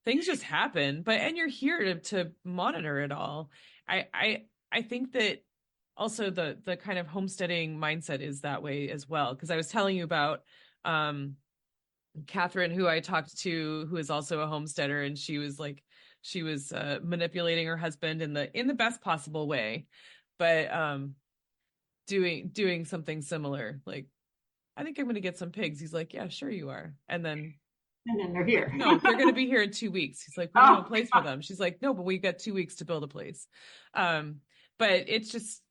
things just happen. And you're here to monitor it all. I think that also the kind of homesteading mindset is that way as well, because I was telling you about Catherine, who I talked to, who is also a homesteader, and she was manipulating her husband in the best possible way, but doing something similar, I think I'm going to get some pigs. He's like, yeah, sure you are. And then they're here. No, they're going to be here in 2 weeks. He's like, we don't have a place for them. She's like, no, but we got 2 weeks to build a place. But it's just,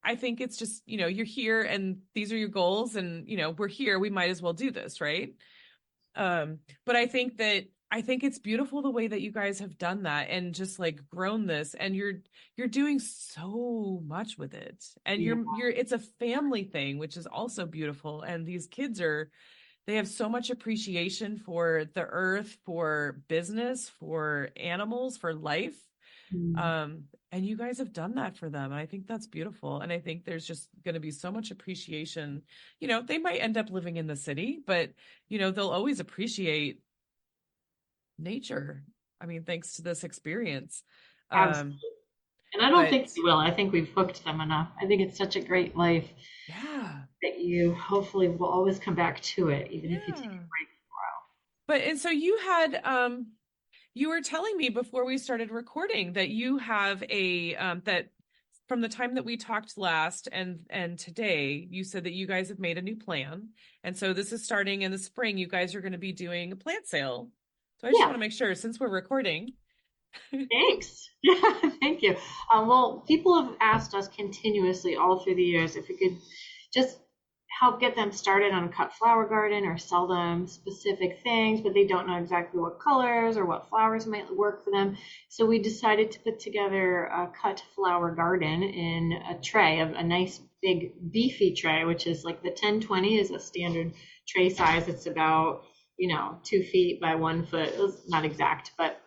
I think it's just, you're here and these are your goals, and, we're here, we might as well do this. Right. But I think it's beautiful the way that you guys have done that and just grown this, and you're doing so much with it, and it's a family thing, which is also beautiful. And these kids they have so much appreciation for the earth, for business, for animals, for life. And you guys have done that for them. And I think that's beautiful. And I think there's just going to be so much appreciation. They might end up living in the city, but, they'll always appreciate nature. I mean, thanks to this experience. Absolutely. And I don't think we will. I think we've hooked them enough. I think it's such a great life. Yeah. That you hopefully will always come back to it, even if you take a break for a while. And so you were telling me before we started recording that you have that from the time that we talked last and today, you said that you guys have made a new plan. And so this is starting in the spring. You guys are going to be doing a plant sale. So I just want to make sure, since we're recording. Thanks. Yeah, thank you. Well, people have asked us continuously all through the years if we could just help get them started on a cut flower garden or sell them specific things, but they don't know exactly what colors or what flowers might work for them. So we decided to put together a cut flower garden in a tray, of a nice big beefy tray, which is like the 1020 is a standard tray size. It's about, 2 feet by 1 foot. It's not exact, but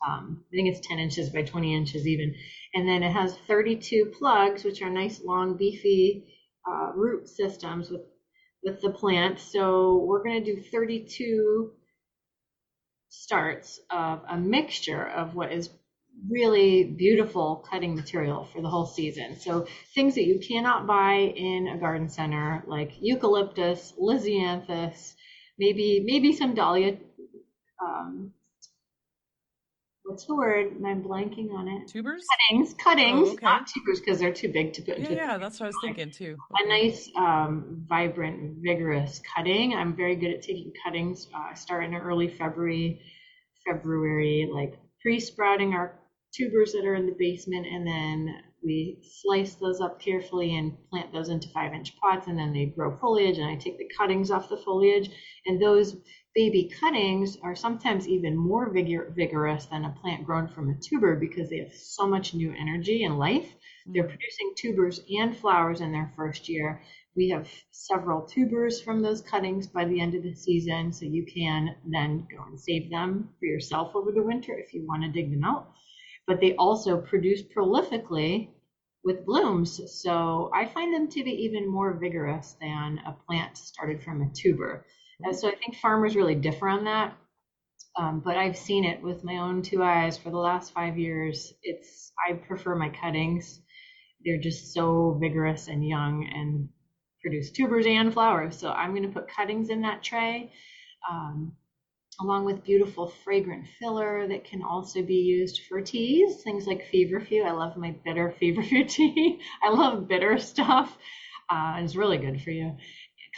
I think it's 10 inches by 20 inches even. And then it has 32 plugs, which are nice, long, beefy root systems with the plant. So we're going to do 32 starts of a mixture of what is really beautiful cutting material for the whole season. So things that you cannot buy in a garden center, like eucalyptus, lisianthus, maybe some dahlia. What's the word? I'm blanking on it. Tubers? Cuttings, Oh, okay. not tubers because they're too big to put into. Yeah, that's what I was thinking too. A nice, vibrant, vigorous cutting. I'm very good at taking cuttings. I start in early February, like pre-sprouting our tubers that are in the basement, and then we slice those up carefully and plant those into 5-inch pots, and then they grow foliage, and I take the cuttings off the foliage, and those baby cuttings are sometimes even more vigorous than a plant grown from a tuber because they have so much new energy and life. They're producing tubers and flowers in their first year. We have several tubers from those cuttings by the end of the season, so you can then go and save them for yourself over the winter if you want to dig them out. But they also produce prolifically with blooms, so I find them to be even more vigorous than a plant started from a tuber. And so I think farmers really differ on that. But I've seen it with my own 2 eyes for the last 5 years. I prefer my cuttings. They're just so vigorous and young and produce tubers and flowers. So I'm going to put cuttings in that tray, along with beautiful fragrant filler that can also be used for teas, things like feverfew. I love my bitter feverfew tea. I love bitter stuff. It's really good for you.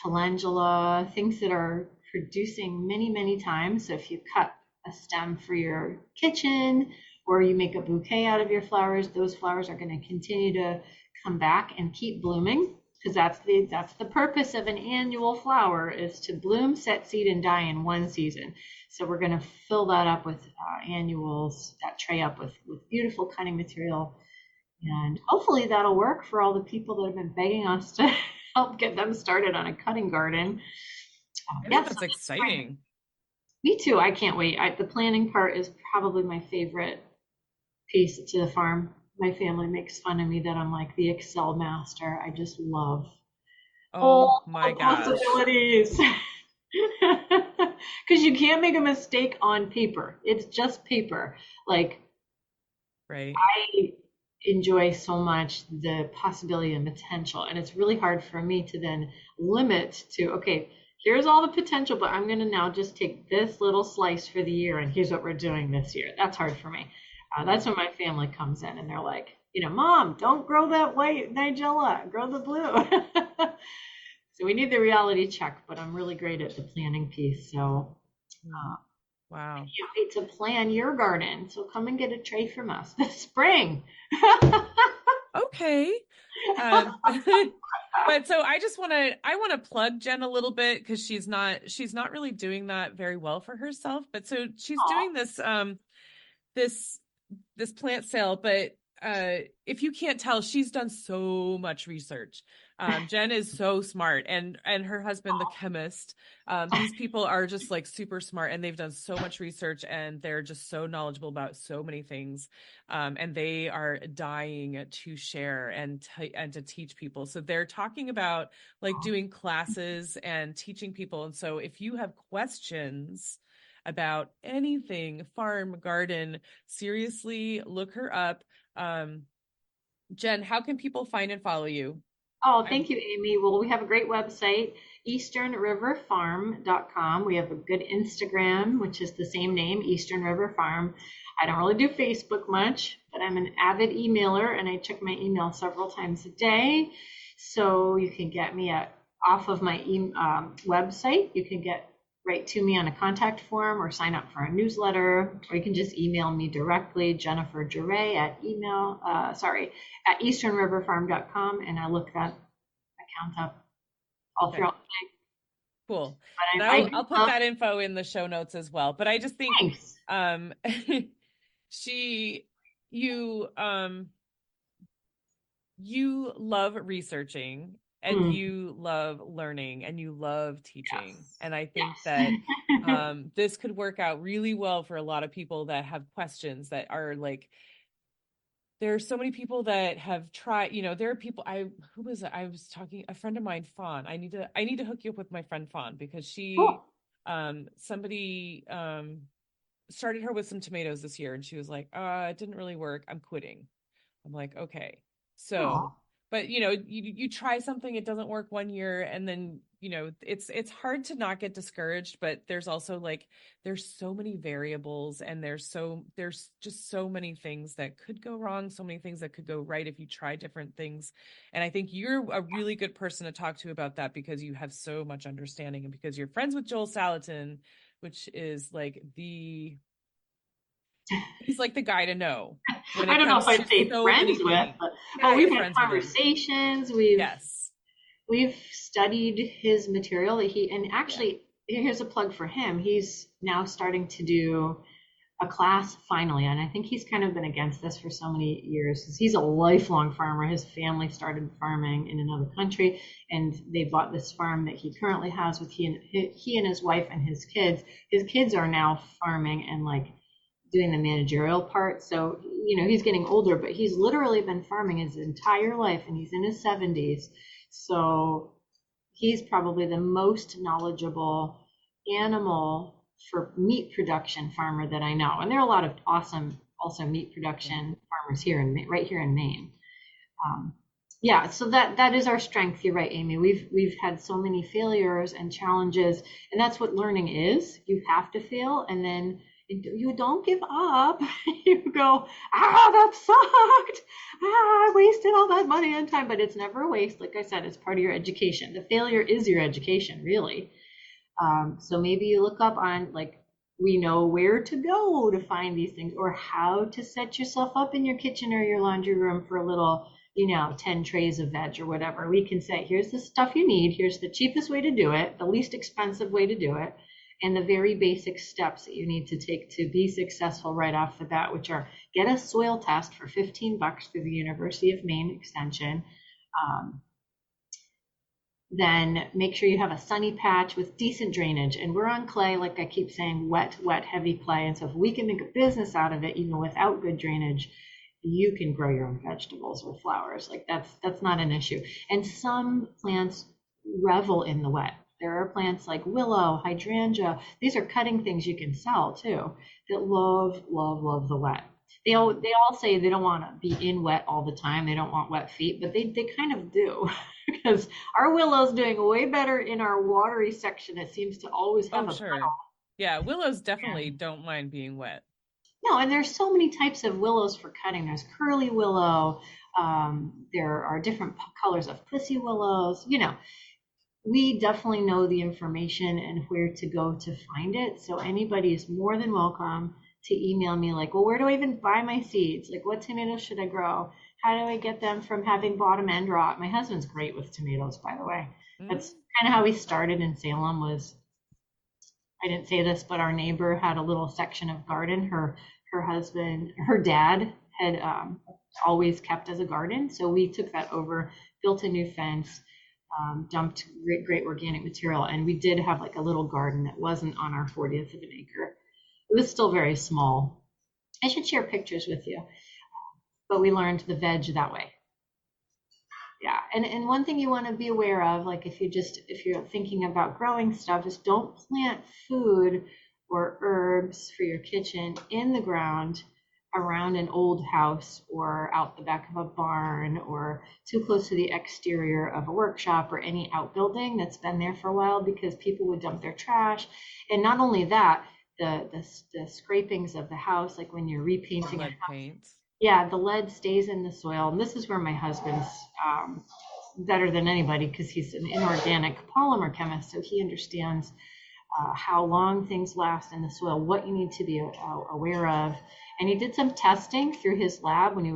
Calendula, things that are producing many, many times. So if you cut a stem for your kitchen or you make a bouquet out of your flowers, those flowers are going to continue to come back and keep blooming, because that's the purpose of an annual flower, is to bloom, set seed, and die in one season. So we're going to fill that up with annuals, that tray up with beautiful cutting material. And hopefully that'll work for all the people that have been begging us to help get them started on a cutting garden. I think that's exciting. Me too. I can't wait. The planning part is probably my favorite piece to the farm. My family makes fun of me that I'm like the Excel master. I just love Oh my gosh. possibilities. Because you can't make a mistake on paper. It's just paper. Like, right. I enjoy so much the possibility and potential, and it's really hard for me to then limit to, okay, here's all the potential, but I'm going to now just take this little slice for the year, and here's what we're doing this year. That's hard for me. That's when my family comes in and they're like, Mom, don't grow that white Nigella, grow the blue. So we need the reality check, but I'm really great at the planning piece. So wow. I can't wait to plan your garden. So come and get a tray from us this spring. Okay. But so I want to plug Jen a little bit, because she's not really doing that very well for herself. But so she's doing this plant sale, but if you can't tell, she's done so much research. Jen is so smart, and her husband, the chemist. These people are just like super smart, and they've done so much research, and they're just so knowledgeable about so many things. And they are dying to share and to teach people. So they're talking about like doing classes and teaching people. And so if you have questions about anything farm, garden, seriously, look her up. Jen, how can people find and follow you? Oh, thank you, Amy. Well, we have a great website, easternriverfarm.com. We have a good Instagram, which is the same name, Eastern River Farm. I don't really do Facebook much, but I'm an avid emailer, and I check my email several times a day. So you can get me off of my website. You can get right to me on a contact form or sign up for a newsletter, or you can just email me directly, Jennifer Joray at easternriverfarm.com, and I look that account up all Okay. throughout. Cool. But And I I'll do I'll put love. that info in the show notes as well. But I just think Thanks. um she you you love researching and Mm, you love learning and you love teaching. yes. And I think that Yes. this could work out really well for a lot of people that have questions that are like, there are so many people that have tried, there are people, who was it? I was talking, a friend of mine, Fawn. I need to hook you up with my friend Fawn because Cool. somebody started her with some tomatoes this year and she was like, it didn't really work. I'm quitting. I'm like, okay. Aw. So, but you try something, it doesn't work one year, and then, it's hard to not get discouraged, but there's also like there's so many variables and there's just so many things that could go wrong, so many things that could go right if you try different things. And I think you're a really good person to talk to about that because you have so much understanding and because you're friends with Joel Salatin, which is like he's like the guy to know when I it don't know if comes to I'd say so friends many with, things. but Yeah, we've you're had friends with him. conversations. We've Yes. we've studied his material. And actually, here's a plug for him. He's now starting to do a class finally, and I think he's kind of been against this for so many years. He's a lifelong farmer. His family started farming in another country, and they bought this farm that he currently has with he and his wife and his kids. His kids are now farming and like doing the managerial part. So, he's getting older, but he's literally been farming his entire life and he's in his 70s. So he's probably the most knowledgeable animal for meat production farmer that I know. And there are a lot of awesome also meat production farmers here right here in Maine. Um, yeah, so that is our strength. You're right, Amy. We've had so many failures and challenges, and that's what learning is. You have to fail, and then you don't give up. You go, that sucked. I wasted all that money and time, but it's never a waste. Like I said, it's part of your education. The failure is your education, really. So maybe you look up on like we know where to go to find these things or how to set yourself up in your kitchen or your laundry room for a little, 10 trays of veg or whatever. We can say, here's the stuff you need. Here's the cheapest way to do it, the least expensive way to do it, and the very basic steps that you need to take to be successful right off the bat, which are get a soil test for $15 through the University of Maine Extension. Then make sure you have a sunny patch with decent drainage. And we're on clay, like I keep saying, wet, heavy clay. And so if we can make a business out of it, even without good drainage, you can grow your own vegetables or flowers. Like that's not an issue. And some plants revel in the wet. There are plants like willow, hydrangea. These are cutting things you can sell too that love, love, love the wet. They all say they don't want to be in wet all the time. They don't want wet feet, but they kind of do because our willow's doing way better in our watery section. It seems to always have Oh, sure. Yeah, willows definitely don't mind being wet. No, and there's so many types of willows for cutting. There's curly willow. There are different colors of pussy willows. We definitely know the information and where to go to find it. So anybody is more than welcome to email me like, well, where do I even buy my seeds? Like, what tomatoes should I grow? How do I get them from having bottom end rot? My husband's great with tomatoes, by the way. That's kind of how we started in Salem was, I didn't say this, but our neighbor had a little section of garden. Her dad had always kept as a garden. So we took that over, built a new fence, dumped great organic material. And we did have like a little garden that wasn't on our 40th of an acre. It was still very small. I should share pictures with you, but we learned the veg that way. Yeah, and one thing you want to be aware of, like if you're thinking about growing stuff, is don't plant food or herbs for your kitchen in the ground around an old house or out the back of a barn or too close to the exterior of a workshop or any outbuilding that's been there for a while, because people would dump their trash. And not only that, the scrapings of the house, like when you're repainting lead paint. Yeah, the lead stays in the soil. And this is where my husband's better than anybody because he's an inorganic polymer chemist. So he understands how long things last in the soil, what you need to be aware of. And he did some testing through his lab when he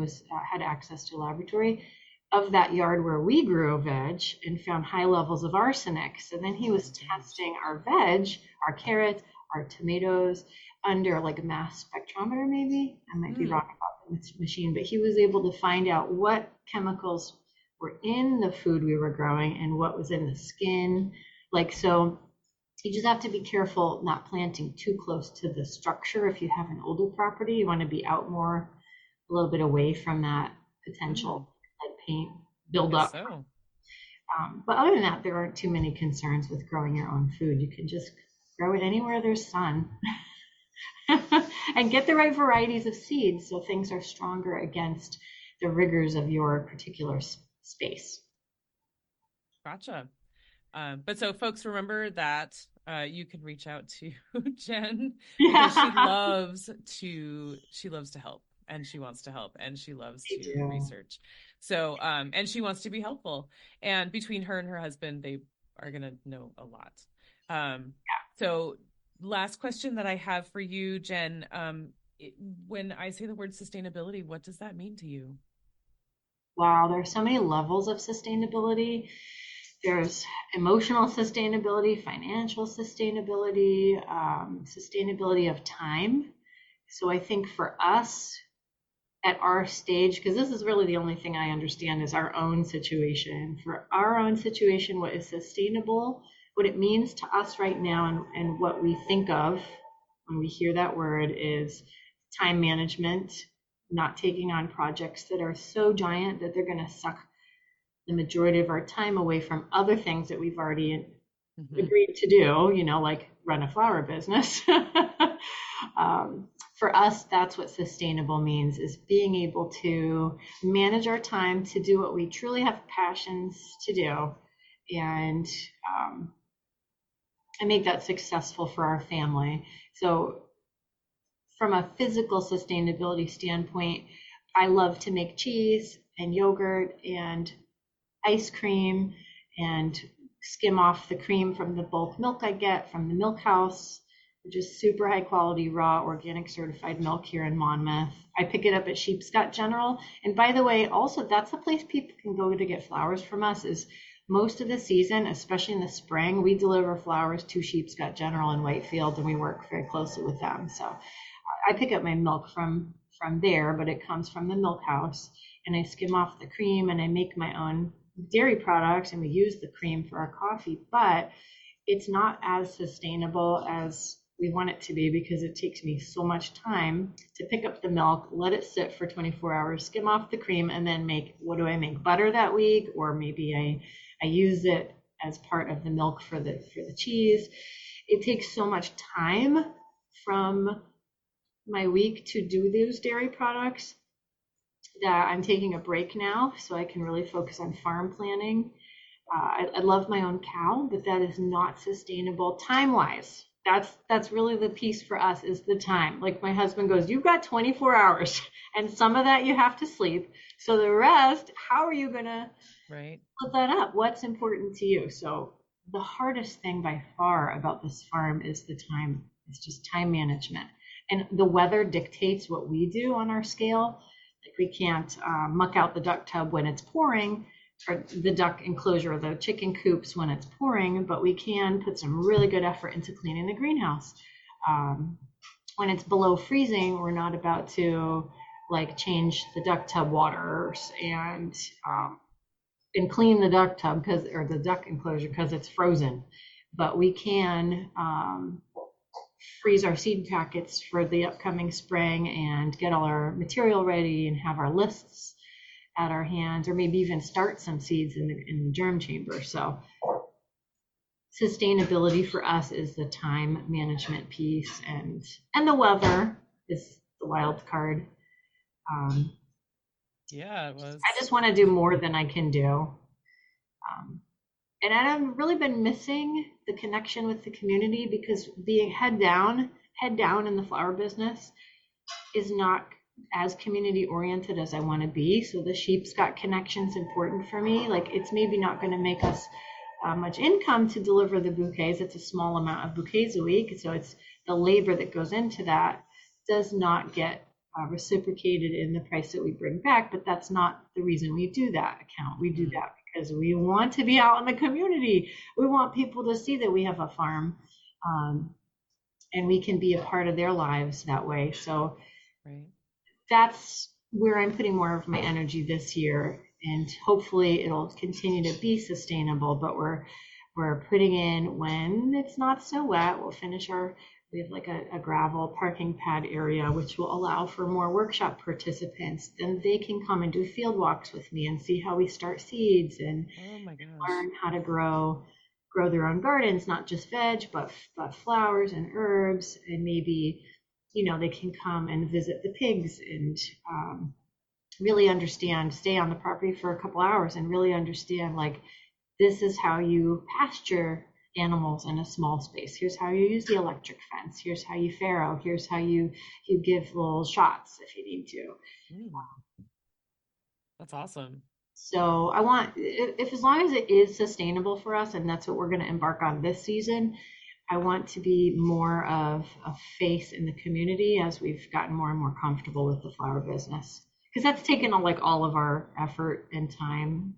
had access to a laboratory. of that yard where we grew veg and found high levels of arsenic. So then he was testing our veg, our carrots, our tomatoes under like a mass spectrometer, maybe. I might be wrong about the machine, but he was able to find out what chemicals were in the food we were growing and what was in the skin. Like, so you just have to be careful not planting too close to the structure. If you have an older property, you want to be out more, a little bit away from that potential lead paint buildup. So. But other than that, there aren't too many concerns with growing your own food. You can just grow it anywhere there's sun and get the right varieties of seeds so things are stronger against the rigors of your particular space. Gotcha. But so folks, remember that you can reach out to Jen because she loves to help, and she wants to help, and she loves to research. So, and she wants to be helpful. And between her and her husband, they are going to know a lot. So last question that I have for you, Jen, when I say the word sustainability, what does that mean to you? Wow, there's so many levels of sustainability. There's emotional sustainability, financial sustainability, sustainability of time. So I think for us at our stage, because this is really the only thing I understand is our own situation. For our own situation, what is sustainable, what it means to us right now, and what we think of when we hear that word is time management, not taking on projects that are so giant that they're going to suck the majority of our time away from other things that we've already agreed to do, you know, like run a flower business. For us, that's what sustainable means, is being able to manage our time to do what we truly have passions to do, and make that successful for our family. So from a physical sustainability standpoint, I love to make cheese and yogurt and ice cream and skim off the cream from the bulk milk I get from the milk house, which is super high quality, raw, organic certified milk here in Monmouth. I pick it up at Sheepscott General. And by the way, also that's the place people can go to get flowers from us. Is most of the season, especially in the spring, we deliver flowers to Sheepscott General in Whitefield, and we work very closely with them. So I pick up my milk from there, but it comes from the milk house, and I skim off the cream and I make my own dairy products, and we use the cream for our coffee, but it's not as sustainable as we want it to be because it takes me so much time to pick up the milk, let it sit for 24 hours, skim off the cream, and then make, what do I make, butter that week? Or maybe I use it as part of the milk for the cheese. It takes so much time from my week to do those dairy products that I'm taking a break now so I can really focus on farm planning. I love my own cow, but that is not sustainable time-wise. That's really the piece for us, is the time. Like my husband goes, you've got 24 hours, and some of that you have to sleep. So the rest, how are you gonna split that up? What's important to you? So the hardest thing by far about this farm is the time. It's just time management. And the weather dictates what we do on our scale. Like we can't muck out the duck tub when it's pouring, or the duck enclosure, or the chicken coops when it's pouring, but we can put some really good effort into cleaning the greenhouse. When it's below freezing, we're not about to like change the duck tub waters and clean the duck tub or the duck enclosure because it's frozen. But we can freeze our seed packets for the upcoming spring and get all our material ready and have our lists at our hands, or maybe even start some seeds in the germ chamber. So sustainability for us is the time management piece, and the weather is the wild card. Yeah, it was. I just want to do more than I can do. And I've really been missing the connection with the community, because being head down in the flower business is not as community oriented as I want to be. So the Sheepscott connection is important for me. Like, it's maybe not going to make us much income to deliver the bouquets. It's a small amount of bouquets a week. So it's the labor that goes into that does not get reciprocated in the price that we bring back, but that's not the reason we do that account. We do that because we want to be out in the community. We want people to see that we have a farm, and we can be a part of their lives that way. So that's where I'm putting more of my energy this year, and hopefully it'll continue to be sustainable, but we're putting in when it's not so wet. We have like a gravel parking pad area, which will allow for more workshop participants. Then they can come and do field walks with me and see how we start seeds and learn how to grow their own gardens, not just veg, but flowers and herbs. And maybe, they can come and visit the pigs and really understand, stay on the property for a couple hours and really understand, like, this is how you pasture animals in a small space. Here's how you use the electric fence. Here's how you farrow. Here's how you give little shots if you need to. That's awesome. So I want, if as long as it is sustainable for us, and that's what we're going to embark on this season, I want to be more of a face in the community as we've gotten more and more comfortable with the flower business. Because that's taken all of our effort and time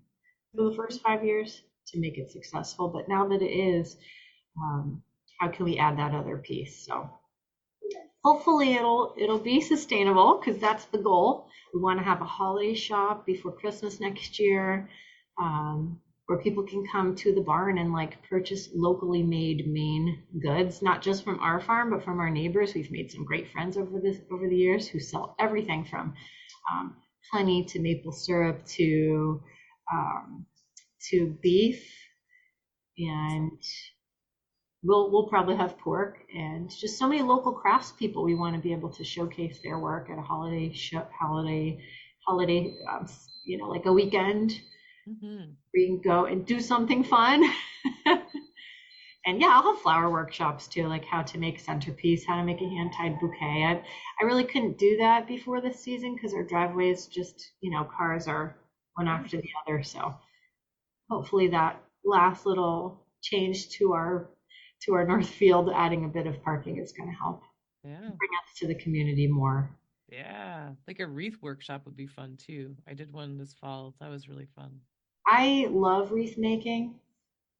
for the first 5 years to make it successful. But now that it is, how can we add that other piece? So hopefully it'll be sustainable, because that's the goal. We want to have a holiday shop before Christmas next year, where people can come to the barn and purchase locally made Maine goods, not just from our farm, but from our neighbors. We've made some great friends over the years who sell everything from honey to maple syrup to beef, and we'll probably have pork, and just so many local craftspeople. We want to be able to showcase their work at a holiday, like a weekend. We can go and do something fun. And yeah, I'll have flower workshops too, like how to make a centerpiece, how to make a hand-tied bouquet. I really couldn't do that before this season because our driveways just, cars are one after the other. So hopefully that last little change to our north field, adding a bit of parking, is going to help bring us to the community more. Yeah, like a wreath workshop would be fun too. I did one this fall. That was really fun. I love wreath making,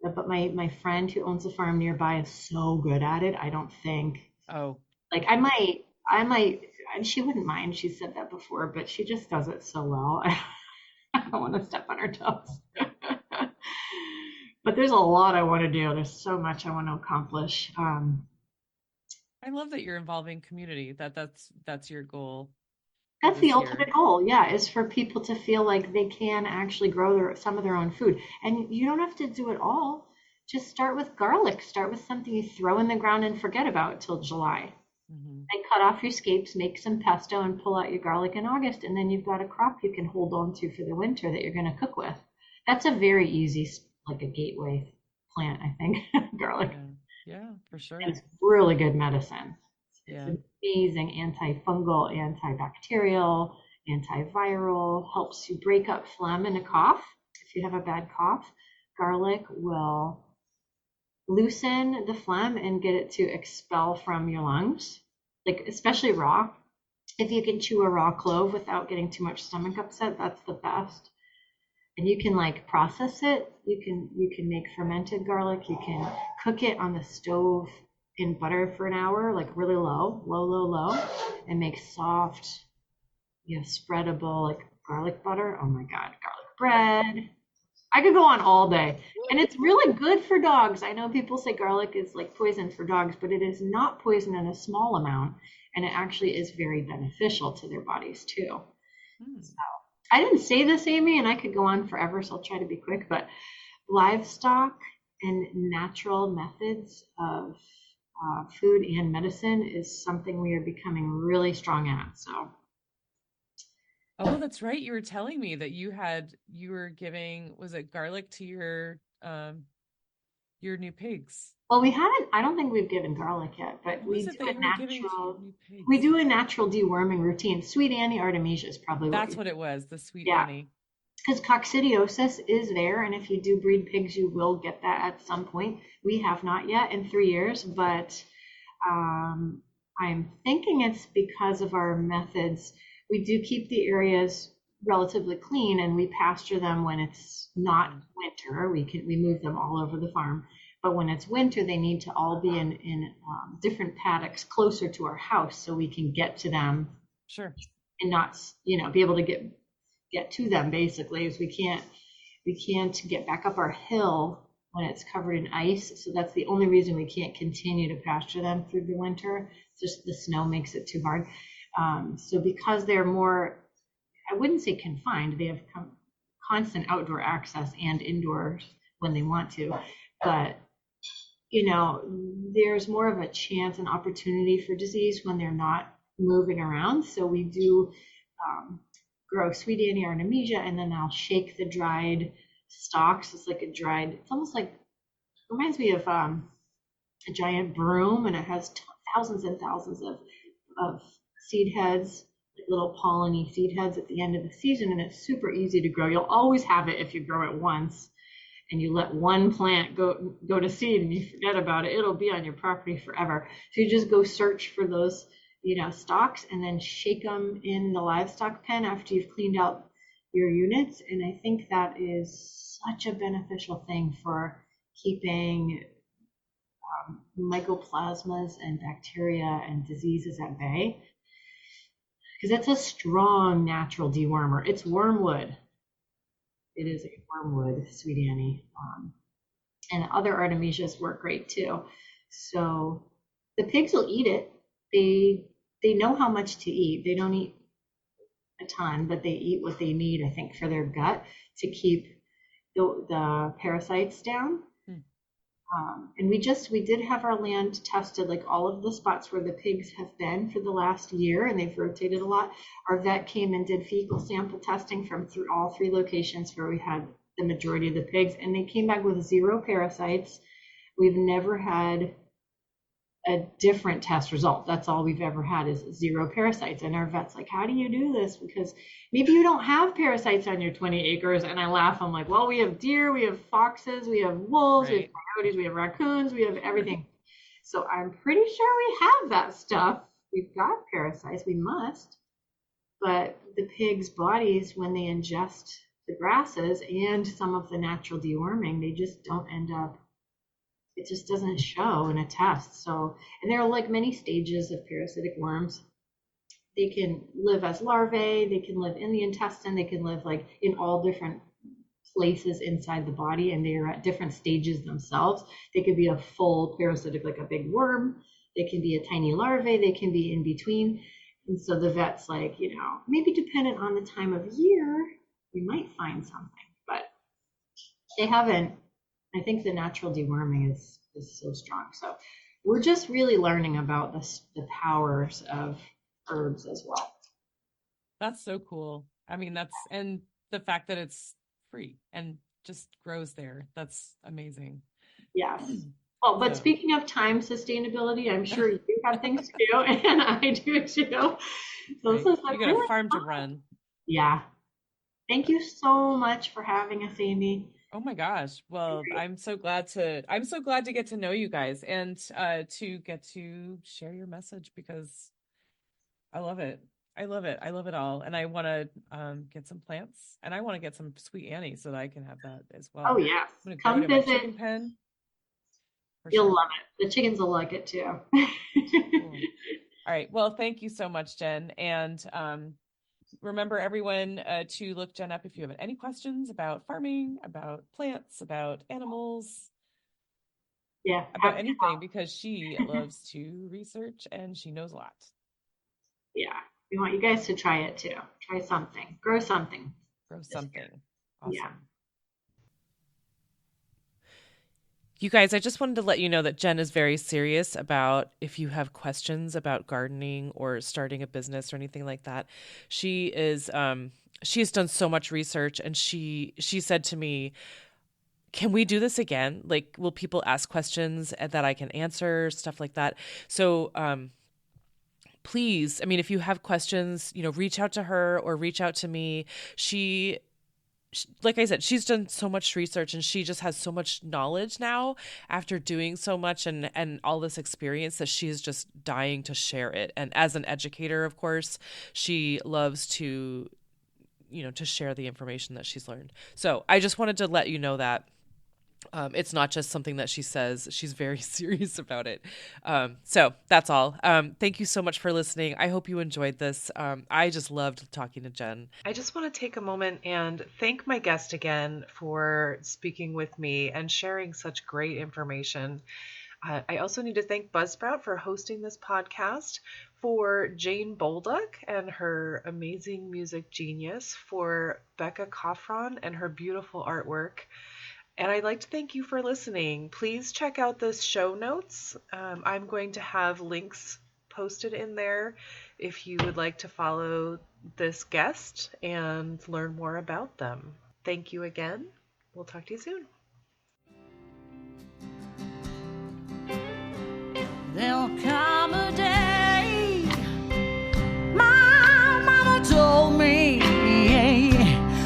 but my friend who owns a farm nearby is so good at it. I don't think. Oh. I might, and she wouldn't mind. She said that before, but she just does it so well. I don't want to step on her toes. But there's a lot I want to do. There's so much I want to accomplish. I love that you're involving community. That's your goal. That's the ultimate goal, is for people to feel like they can actually grow some of their own food. And you don't have to do it all. Just start with garlic. Start with something you throw in the ground and forget about till July. And cut off your scapes, make some pesto, and pull out your garlic in August. And then you've got a crop you can hold on to for the winter that you're going to cook with. That's a very easy, a gateway plant, I think, garlic. Yeah, for sure. And it's really good medicine. Yeah. It's amazing antifungal, antibacterial, antiviral, helps you break up phlegm and a cough. If you have a bad cough, garlic will loosen the phlegm and get it to expel from your lungs, especially raw. If you can chew a raw clove without getting too much stomach upset, that's the best. And you can process it. You can make fermented garlic. You can cook it on the stove in butter for an hour, really low, and make soft, spreadable garlic butter. Oh my God, garlic bread. I could go on all day. And it's really good for dogs. I know people say garlic is poison for dogs, but it is not poison in a small amount, and it actually is very beneficial to their bodies too. So I didn't say this, Amy, and I could go on forever, so I'll try to be quick, but livestock and natural methods of food and medicine is something we are becoming really strong at. So. Oh, that's right. You were telling me that you were giving, was it garlic to your new pigs? Well, we haven't. I don't think we've given garlic yet, but we do a natural deworming routine. Sweet Annie Artemisia is probably that's what it was. The Sweet Annie. Because coccidiosis is there, and if you do breed pigs, you will get that at some point. We have not yet in 3 years, but I'm thinking it's because of our methods. We do keep the areas relatively clean and we pasture them when it's not winter. We move them all over the farm. But when it's winter, they need to all be in different paddocks closer to our house so we can get to them Sure. and not, be able to get to them basically, as we can't get back up our hill when it's covered in ice. So that's the only reason we can't continue to pasture them through the winter. Just the snow makes it too hard. So because they're more, I wouldn't say confined, they have constant outdoor access and indoors when they want to, but there's more of a chance and opportunity for disease when they're not moving around. So we do grow sweet Annie Artemisia, and then I'll shake the dried stalks. It's like it's almost like, reminds me of a giant broom, and it has thousands and thousands of seed heads, like little pollen-y seed heads at the end of the season, and it's super easy to grow. You'll always have it if you grow it once and you let one plant go to seed and you forget about it, it'll be on your property forever. So you just go search for those, stalks, and then shake them in the livestock pen after you've cleaned out your units. And I think that is such a beneficial thing for keeping mycoplasmas and bacteria and diseases at bay, because it's a strong natural dewormer. It's wormwood. It is a wormwood, sweet Annie. And other artemisias work great too. So the pigs will eat it. They know how much to eat. They don't eat a ton, but they eat what they need, I think, for their gut to keep the parasites down. And we did have our land tested, like all of the spots where the pigs have been for the last year, and they've rotated a lot. Our vet came and did fecal sample testing from all 3 locations where we had the majority of the pigs, and they came back with 0 parasites. We've never had a different test result. That's all we've ever had is 0 parasites. And our vet's like, how do you do this? Because maybe you don't have parasites on your 20 acres. And I laugh. I'm like, well, we have deer, we have foxes, we have wolves, we have coyotes, we have raccoons, we have everything. So I'm pretty sure we have that stuff. We've got parasites, we must. But the pigs' bodies, when they ingest the grasses and some of the natural deworming, they just don't end up, it just doesn't show in a test. So, and there are like many stages of parasitic worms. They can live as larvae, they can live in the intestine, they can live like in all different places inside the body, and they are at different stages themselves. They could be a full parasitic, like a big worm. They can be a tiny larvae, they can be in between. And so the vet's like, maybe dependent on the time of year, we might find something, but they haven't. I think the natural deworming is so strong. So we're just really learning about the powers of herbs as well. That's so cool. I mean, and the fact that it's free and just grows there. That's amazing. Yes. Well, but speaking of time sustainability, I'm sure you have things to do, and I do too. So right. You got a farm to run. Yeah. Thank you so much for having us, Amy. Oh my gosh. Well, I'm so glad to get to know you guys and to get to share your message, because I love it. I love it. I love it all. And I want to get some plants, and I want to get some sweet Annie so that I can have that as well. Oh yes. Come visit. Chicken pen. You'll love it. The chickens will like it too. Cool. All right. Well, thank you so much, Jen. And remember, everyone, to look Jen up if you have any questions about farming, about plants, about animals, about anything, because she loves to research and she knows a lot. Yeah, we want you guys to try it too. Try something. Grow something. Awesome. Yeah. You guys, I just wanted to let you know that Jen is very serious about if you have questions about gardening or starting a business or anything like that. She has done so much research, and she said to me, can we do this again? Like, will people ask questions that I can answer, stuff like that? So, please, I mean, if you have questions, reach out to her or reach out to me. She like I said, she's done so much research and she just has so much knowledge now after doing so much and all this experience that she is just dying to share it. And as an educator, of course, she loves to, to share the information that she's learned. So I just wanted to let you know that it's not just something that she says. She's very serious about it. So that's all. Thank you so much for listening. I hope you enjoyed this. I just loved talking to Jen. I just want to take a moment and thank my guest again for speaking with me and sharing such great information. I also need to thank Buzzsprout for hosting this podcast, for Jane Bolduck and her amazing music genius, for Becca Coffron and her beautiful artwork. And I'd like to thank you for listening. Please check out the show notes. I'm going to have links posted in there if you would like to follow this guest and learn more about them. Thank you again. We'll talk to you soon. There'll come a day, my mama told me,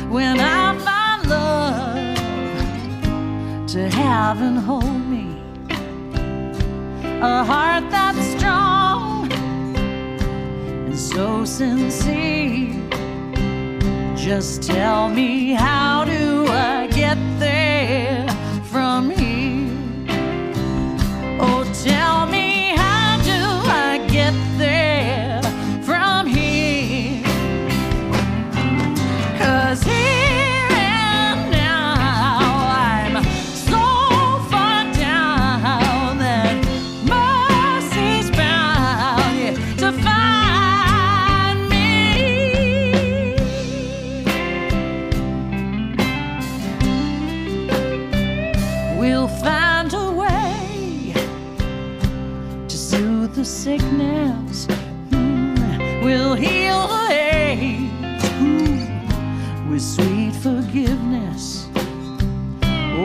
when I find love to have and hold me, a heart that's strong and so sincere. Just tell me, how do I get there from here? Oh, tell me, how do I get there from here? 'Cause here and now I'm so far down that mercy's bound to find me. We'll find a way to soothe the sickness. We'll heal the hate with sweet forgiveness.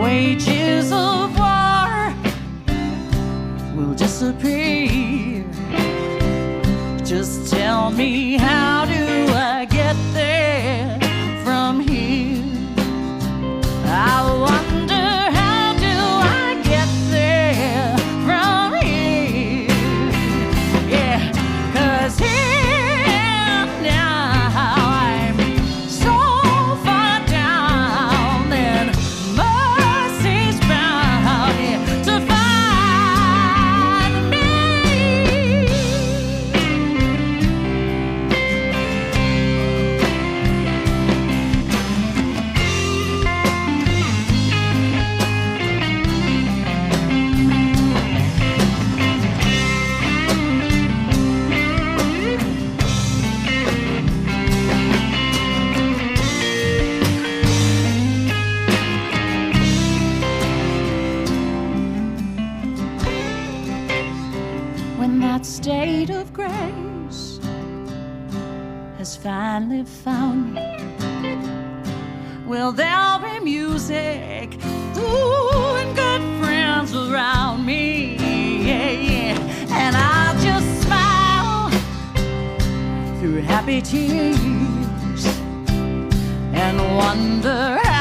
Wages of war will disappear. Just tell me, how do I get there from here? I wonder, how do I get there from here? Yeah, 'cause here and now I'm so far down that mercy's bound to find me. When that state of grace has finally found me, well, there'll be music, ooh, and good friends around me, yeah. And I'll just smile through happy tears and wonder how